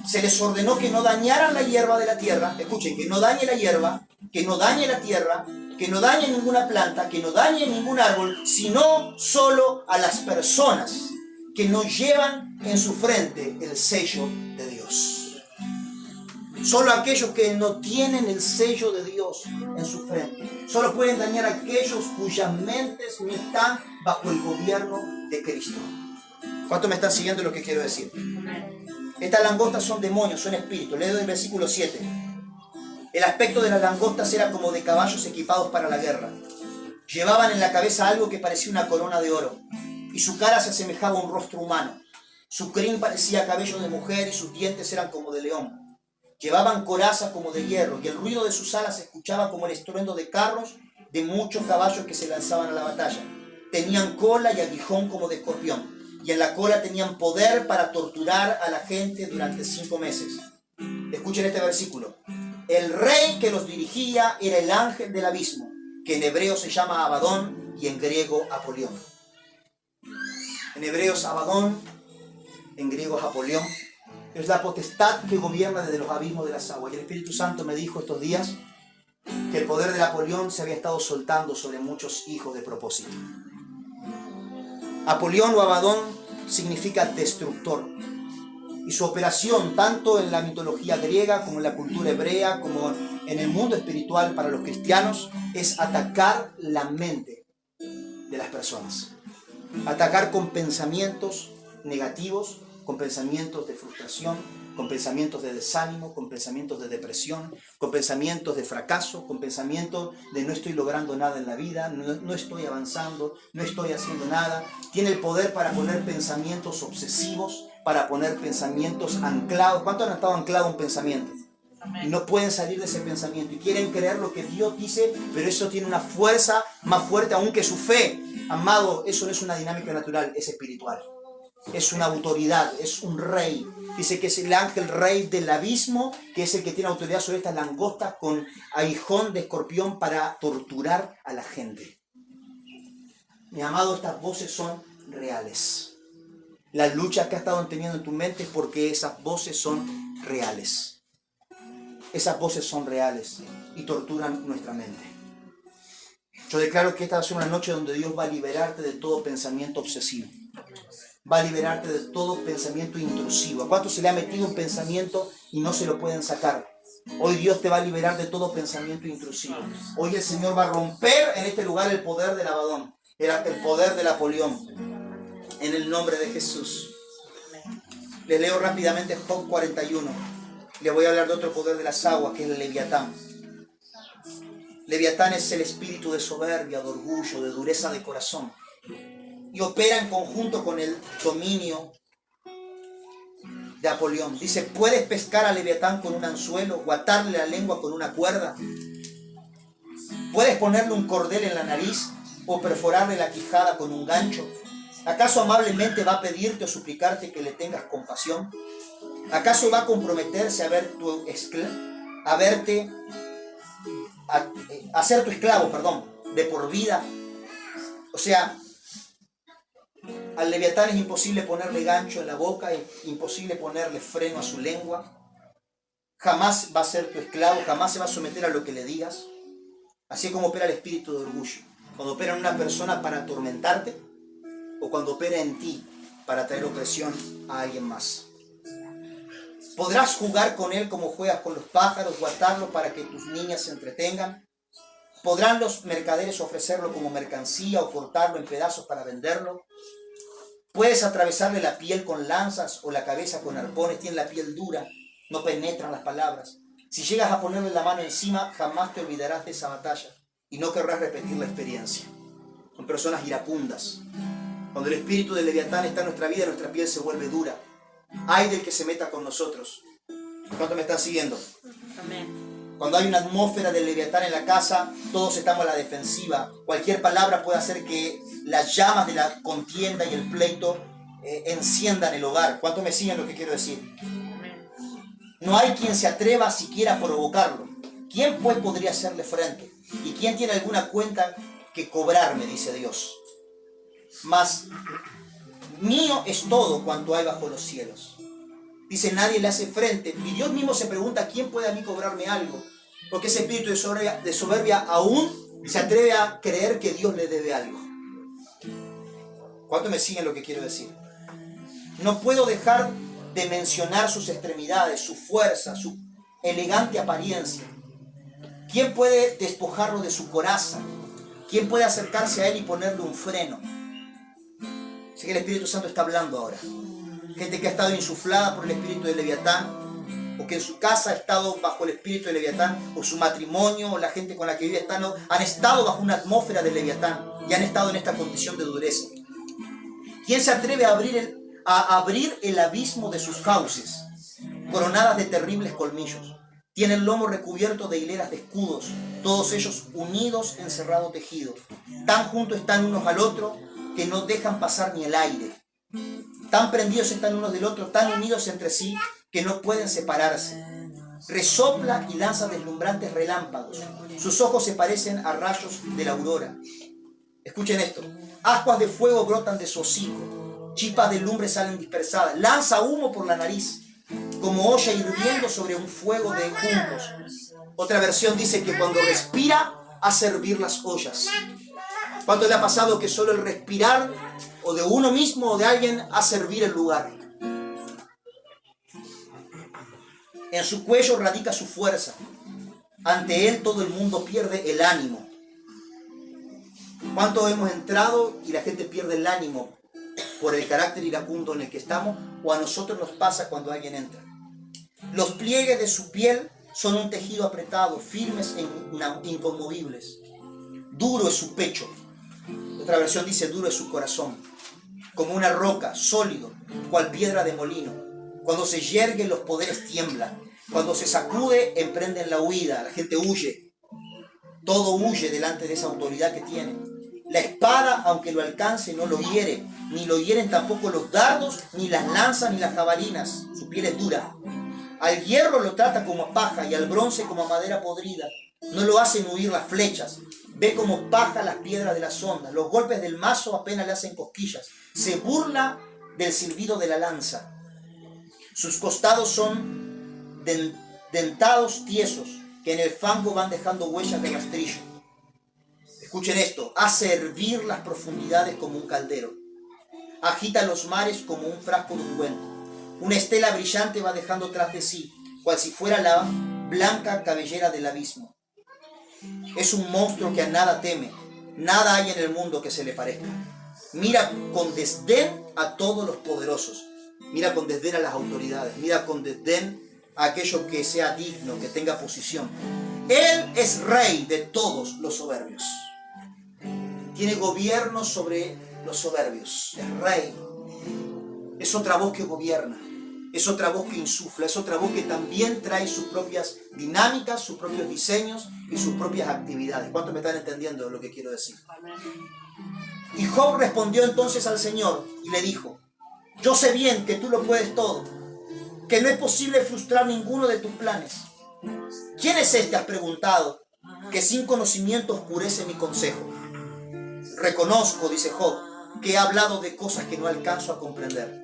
Se les ordenó que no dañaran la hierba de la tierra. Escuchen, que no dañe la hierba, que no dañe la tierra, que no dañe ninguna planta, que no dañe ningún árbol, sino solo a las personas que no llevan en su frente el sello de Dios. Solo aquellos que no tienen el sello de Dios en su frente. Solo pueden dañar a aquellos cuyas mentes no están bajo el gobierno de Cristo. ¿Cuánto me están siguiendo lo que quiero decir? Estas langostas son demonios, son espíritus. Leo el versículo 7. El aspecto de las langostas era como de caballos equipados para la guerra. Llevaban en la cabeza algo que parecía una corona de oro, y su cara se asemejaba a un rostro humano. Su crin parecía cabello de mujer y sus dientes eran como de león. Llevaban corazas como de hierro, y el ruido de sus alas se escuchaba como el estruendo de carros de muchos caballos que se lanzaban a la batalla. Tenían cola y aguijón como de escorpión. Y en la cola tenían poder para torturar a la gente durante 5 meses. Escuchen este versículo. El rey que los dirigía era el ángel del abismo, que en hebreo se llama Abadón y en griego Apolión. En hebreo es Abadón, en griego es Apolión. Es la potestad que gobierna desde los abismos de las aguas. Y el Espíritu Santo me dijo estos días que el poder del Apolión se había estado soltando sobre muchos hijos de propósito. Apolión o Abadón significa destructor. Y su operación, tanto en la mitología griega como en la cultura hebrea, como en el mundo espiritual para los cristianos, es atacar la mente de las personas. Atacar con pensamientos negativos, con pensamientos de frustración, con pensamientos de desánimo, con pensamientos de depresión, con pensamientos de fracaso, con pensamientos de no estoy logrando nada en la vida, no estoy avanzando, no estoy haciendo nada. Tiene el poder para poner pensamientos obsesivos, para poner pensamientos anclados. ¿Cuántos han estado anclados a un pensamiento? Y no pueden salir de ese pensamiento. Y quieren creer lo que Dios dice, pero eso tiene una fuerza más fuerte aún que su fe. Amado, eso no es una dinámica natural, es espiritual. Es una autoridad, es un rey. Dice que es el ángel rey del abismo, que es el que tiene autoridad sobre estas langostas con aguijón de escorpión para torturar a la gente. Mi amado, estas voces son reales. La lucha que has estado teniendo en tu mente es porque esas voces son reales. Esas voces son reales y torturan nuestra mente. Yo declaro que esta va a ser una noche donde Dios va a liberarte de todo pensamiento obsesivo. Va a liberarte de todo pensamiento intrusivo. ¿A cuánto se le ha metido un pensamiento y no se lo pueden sacar? Hoy Dios te va a liberar de todo pensamiento intrusivo. Hoy el Señor va a romper en este lugar el poder del Abadón, el poder del Apolión. En el nombre de Jesús. Les leo rápidamente Job 41. Les voy a hablar de otro poder de las aguas, que es el Leviatán. Leviatán es el espíritu de soberbia, de orgullo, de dureza de corazón. Y opera en conjunto con el dominio de Apolión. Dice, ¿puedes pescar a Leviatán con un anzuelo o atarle la lengua con una cuerda? ¿Puedes ponerle un cordel en la nariz o perforarle la quijada con un gancho? ¿Acaso amablemente va a pedirte o suplicarte que le tengas compasión? ¿Acaso va a comprometerse a ser tu esclavo, de por vida? O sea, al Leviatán es imposible ponerle gancho en la boca, es imposible ponerle freno a su lengua. Jamás va a ser tu esclavo, jamás se va a someter a lo que le digas. Así es como opera el espíritu de orgullo. Cuando opera en una persona para atormentarte o cuando opera en ti para traer opresión a alguien más. Podrás jugar con él como juegas con los pájaros o atarlo para que tus niñas se entretengan. ¿Podrán los mercaderes ofrecerlo como mercancía o cortarlo en pedazos para venderlo? Puedes atravesarle la piel con lanzas o la cabeza con arpones. Tiene la piel dura, no penetran las palabras. Si llegas a ponerle la mano encima, jamás te olvidarás de esa batalla y no querrás repetir la experiencia. Son personas iracundas. Cuando el espíritu del Leviatán está en nuestra vida, nuestra piel se vuelve dura. Ay del que se meta con nosotros. ¿Cuánto me están siguiendo? Amén. Cuando hay una atmósfera del Leviatán en la casa, todos estamos a la defensiva. Cualquier palabra puede hacer que las llamas de la contienda y el pleito enciendan el hogar. ¿Cuánto me siguen lo que quiero decir? Amén. No hay quien se atreva siquiera a provocarlo. ¿Quién pues podría hacerle frente? ¿Y quién tiene alguna cuenta que cobrarme? Dice Dios. Mas mío es todo cuanto hay bajo los cielos. Dice, nadie le hace frente. Y Dios mismo se pregunta, ¿quién puede a mí cobrarme algo? Porque ese espíritu de soberbia aún se atreve a creer que Dios le debe algo. ¿Cuánto me siguen lo que quiero decir? No puedo dejar de mencionar sus extremidades, su fuerza, su elegante apariencia. ¿Quién puede despojarlo de su coraza? ¿Quién puede acercarse a él y ponerle un freno? Sé que el Espíritu Santo está hablando ahora. Gente que ha estado insuflada por el espíritu de Leviatán, o que en su casa ha estado bajo el espíritu de Leviatán, o su matrimonio, o la gente con la que vive han estado bajo una atmósfera de Leviatán y han estado en esta condición de dureza. ¿Quién se atreve a abrir el abismo de sus cauces, coronadas de terribles colmillos? Tiene el lomo recubierto de hileras de escudos, todos ellos unidos en cerrado tejido. Tan juntos están unos al otro que no dejan pasar ni el aire. Tan prendidos están unos del otro, tan unidos entre sí, que no pueden separarse. Resopla y lanza deslumbrantes relámpagos. Sus ojos se parecen a rayos de la aurora. Escuchen esto. Ascuas de fuego brotan de su hocico. Chispas de lumbre salen dispersadas. Lanza humo por la nariz, como olla hirviendo sobre un fuego de juncos. Otra versión dice que cuando respira, hace hervir las ollas. ¿Cuánto le ha pasado que solo el respirar o de uno mismo o de alguien hace hervir el lugar? En su cuello radica su fuerza. Ante él todo el mundo pierde el ánimo. ¿Cuánto hemos entrado y la gente pierde el ánimo por el carácter iracundo en el que estamos? O a nosotros nos pasa cuando alguien entra. Los pliegues de su piel son un tejido apretado, firmes e inconmovibles. Duro es su pecho. Otra versión dice duro es su corazón. Como una roca, sólido, cual piedra de molino. Cuando se yergue los poderes tiemblan. Cuando se sacude, emprenden la huida. La gente huye. Todo huye delante de esa autoridad que tiene. La espada, aunque lo alcance, no lo hiere. Ni lo hieren tampoco los dardos, ni las lanzas, ni las jabalinas. Su piel es dura. Al hierro lo trata como a paja y al bronce como a madera podrida. No lo hacen huir las flechas. Ve como paja las piedras de las ondas. Los golpes del mazo apenas le hacen cosquillas. Se burla del silbido de la lanza. Sus costados son dentados tiesos, que en el fango van dejando huellas de rastrillo. Escuchen esto. Hace hervir las profundidades como un caldero. Agita los mares como un frasco de ungüento. Una estela brillante va dejando tras de sí, cual si fuera la blanca cabellera del abismo. Es un monstruo que a nada teme. Nada hay en el mundo que se le parezca. Mira con desdén a todos los poderosos. Mira con desdén a las autoridades. Mira con desdén a aquello que sea digno, que tenga posición. Él es rey de todos los soberbios. Tiene gobierno sobre los soberbios. Es rey. Es otra voz que gobierna. Es otra voz que insufla. Es otra voz que también trae sus propias dinámicas, sus propios diseños y sus propias actividades. ¿Cuántos me están entendiendo lo que quiero decir? Y Job respondió entonces al Señor y le dijo: yo sé bien que tú lo puedes todo, que no es posible frustrar ninguno de tus planes. ¿Quién es este, has preguntado, que sin conocimiento oscurece mi consejo? Reconozco, dice Job, que he hablado de cosas que no alcanzo a comprender,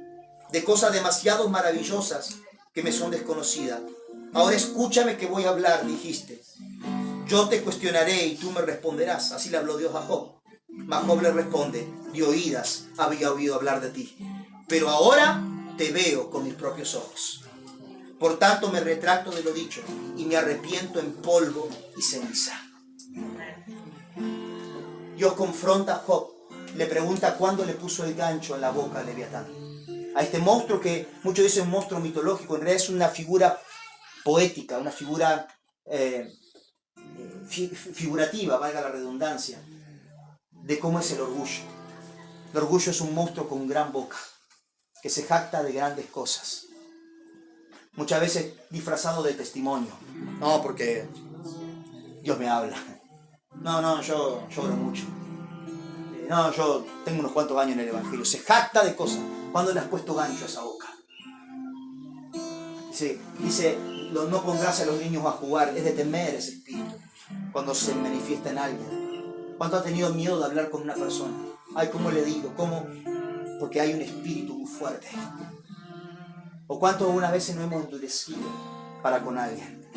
de cosas demasiado maravillosas que me son desconocidas. Ahora escúchame que voy a hablar, dijiste. Yo te cuestionaré y tú me responderás. Así le habló Dios a Job. Mas Job le responde: de oídas había oído hablar de ti, pero ahora te veo con mis propios ojos. Por tanto me retracto de lo dicho y me arrepiento en polvo y ceniza. Dios confronta a Job, le pregunta cuándo le puso el gancho en la boca a Leviatán. A este monstruo que muchos dicen un monstruo mitológico, en realidad es una figura poética, una figura figurativa, valga la redundancia, de cómo es el orgullo. El orgullo es un monstruo con gran boca, que se jacta de grandes cosas. Muchas veces disfrazado de testimonio. No, porque Dios me habla. No, yo oro mucho. No, yo tengo unos cuantos años en el Evangelio. Se jacta de cosas. ¿Cuándo le has puesto gancho a esa boca? Dice, no pondrás a los niños a jugar. Es de temer ese espíritu cuando se manifiesta en alguien. ¿Cuánto ha tenido miedo de hablar con una persona? Ay, ¿cómo le digo? ¿Cómo? Porque hay un espíritu muy fuerte. ¿O cuánto algunas veces no hemos endurecido para con alguien?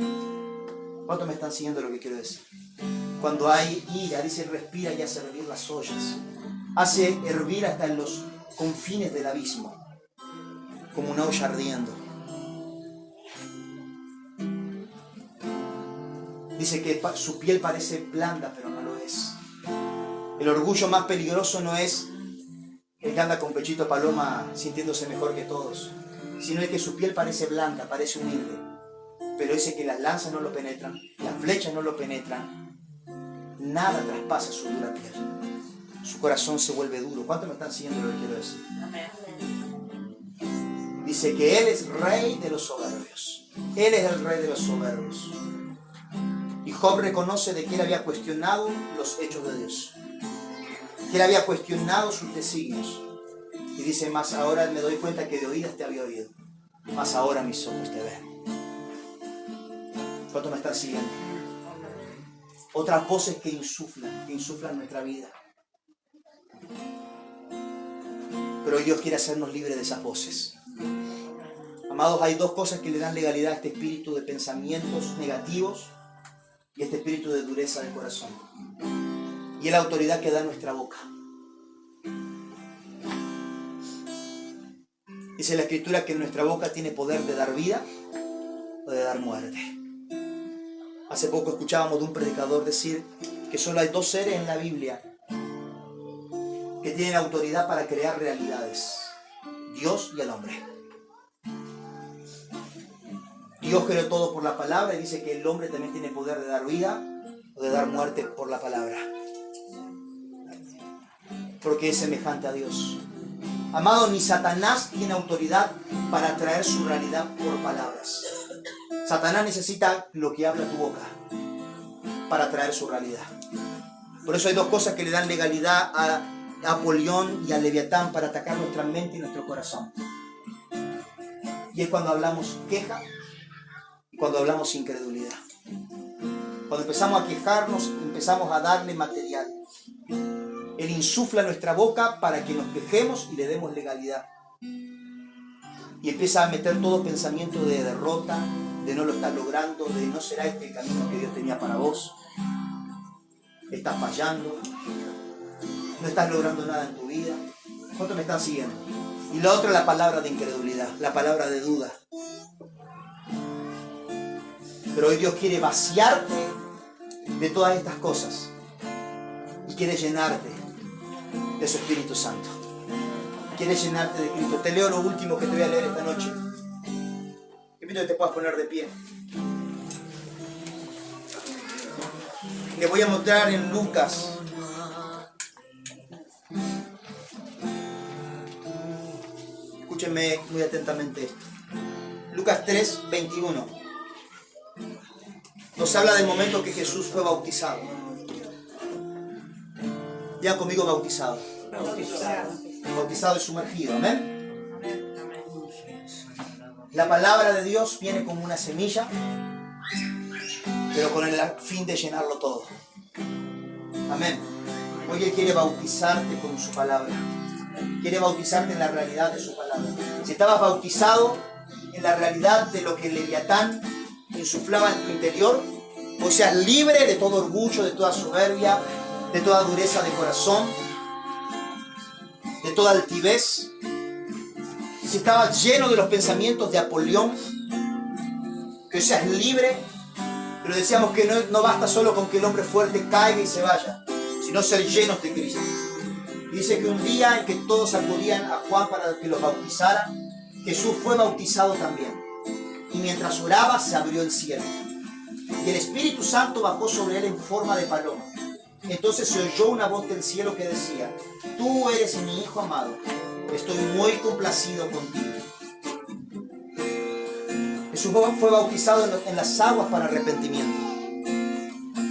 ¿Cuánto me están siguiendo lo que quiero decir? Cuando hay ira, dice, respira y hace hervir las ollas. Hace hervir hasta en los confines del abismo, como una olla ardiendo. Dice que su piel parece blanda, pero no lo es. El orgullo más peligroso no es el que anda con pechito paloma sintiéndose mejor que todos, sino el que su piel parece blanda, parece humilde, pero ese que las lanzas no lo penetran, las flechas no lo penetran, nada traspasa su dura piel. Su corazón se vuelve duro. ¿Cuántos me están siguiendo lo que quiero decir? Dice que Él es rey de los soberbios. Él es el rey de los soberbios. Y Job reconoce de que él había cuestionado los hechos de Dios, que él había cuestionado sus designios. Y dice, más ahora me doy cuenta que de oídas te había oído, más ahora mis ojos te ven. ¿Cuántos me están siguiendo? Otras voces que insuflan nuestra vida. Pero Dios quiere hacernos libres de esas voces. Amados, hay dos cosas que le dan legalidad a este espíritu de pensamientos negativos y este espíritu de dureza del corazón. Y es la autoridad que da nuestra boca. Dice la Escritura que nuestra boca tiene poder de dar vida o de dar muerte. Hace poco escuchábamos de un predicador decir que solo hay dos seres en la Biblia que tienen autoridad para crear realidades: Dios y el hombre. Dios creó todo por la palabra y dice que el hombre también tiene poder de dar vida o de dar muerte por la palabra, porque es semejante a Dios. Amado, ni Satanás tiene autoridad para traer su realidad por palabras. Satanás necesita lo que habla tu boca para traer su realidad. Por eso hay dos cosas que le dan legalidad a Apolión y a Leviatán para atacar nuestra mente y nuestro corazón. Y es cuando hablamos queja y cuando hablamos incredulidad. Cuando empezamos a quejarnos, empezamos a darle material. Él insufla nuestra boca para que nos quejemos y le demos legalidad. Y empieza a meter todo pensamiento de derrota, de no lo estás logrando, de no será este el camino que Dios tenía para vos. Estás fallando, no estás logrando nada en tu vida. ¿Cuántos me están siguiendo? Y la otra es la palabra de incredulidad, la palabra de duda. Pero hoy Dios quiere vaciarte de todas estas cosas y quiere llenarte de su Espíritu Santo. Quiere llenarte de Cristo. Te leo lo último que te voy a leer esta noche. Te invito a que te puedas poner de pie. Les voy a mostrar en Lucas. Escúchenme muy atentamente esto. Lucas 3, 21. Nos habla del momento que Jesús fue bautizado. Digan conmigo bautizado. Bautizado y sumergido. Amén. La palabra de Dios viene como una semilla, pero con el fin de llenarlo todo. Amén. Hoy Él quiere bautizarte con su palabra. Quiere bautizarte en la realidad de su palabra. Si estabas bautizado en la realidad de lo que el Leviatán insuflaba en tu interior, hoy seas libre de todo orgullo, de toda soberbia, de toda dureza de corazón, de toda altivez. Si estabas lleno de los pensamientos de Apolión, que hoy seas libre. Pero decíamos que no basta solo con que el hombre fuerte caiga y se vaya, sino ser llenos de Cristo. Dice que un día en que todos acudían a Juan para que los bautizara, Jesús fue bautizado también. Y mientras oraba se abrió el cielo. Y el Espíritu Santo bajó sobre él en forma de paloma. Entonces se oyó una voz del cielo que decía: tú eres mi Hijo amado, estoy muy complacido contigo. Jesús fue bautizado en las aguas para arrepentimiento.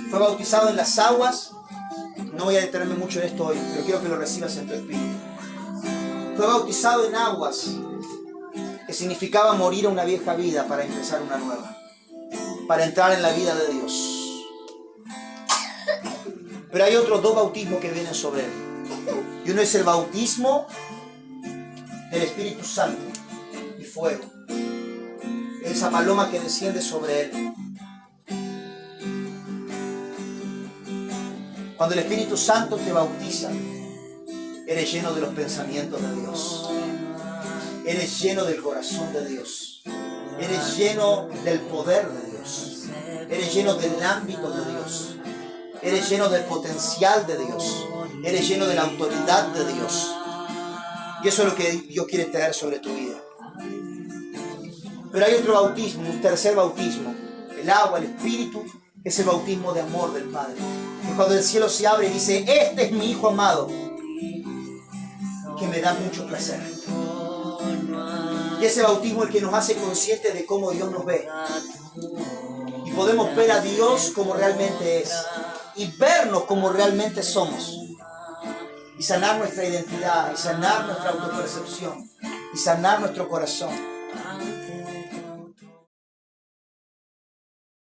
Fue bautizado en las aguas. No voy a detenerme mucho en esto hoy, pero quiero que lo recibas en tu espíritu. Fue bautizado en aguas, que significaba morir a una vieja vida para empezar una nueva, para entrar en la vida de Dios. Pero hay otros dos bautismos que vienen sobre él. Y uno es el bautismo del Espíritu Santo y fuego. Esa paloma que desciende sobre él. Cuando el Espíritu Santo te bautiza, eres lleno de los pensamientos de Dios. Eres lleno del corazón de Dios. Eres lleno del poder de Dios. Eres lleno del ámbito de Dios. Eres lleno del potencial de Dios. Eres lleno de la autoridad de Dios. Y eso es lo que Dios quiere traer sobre tu vida. Pero hay otro bautismo, un tercer bautismo. El agua, el Espíritu, es el bautismo de amor del Padre. Es cuando el cielo se abre y dice: este es mi Hijo amado, que me da mucho placer. Y ese bautismo es el que nos hace conscientes de cómo Dios nos ve. Y podemos ver a Dios como realmente es. Y vernos como realmente somos. Y sanar nuestra identidad, y sanar nuestra autopercepción, y sanar nuestro corazón.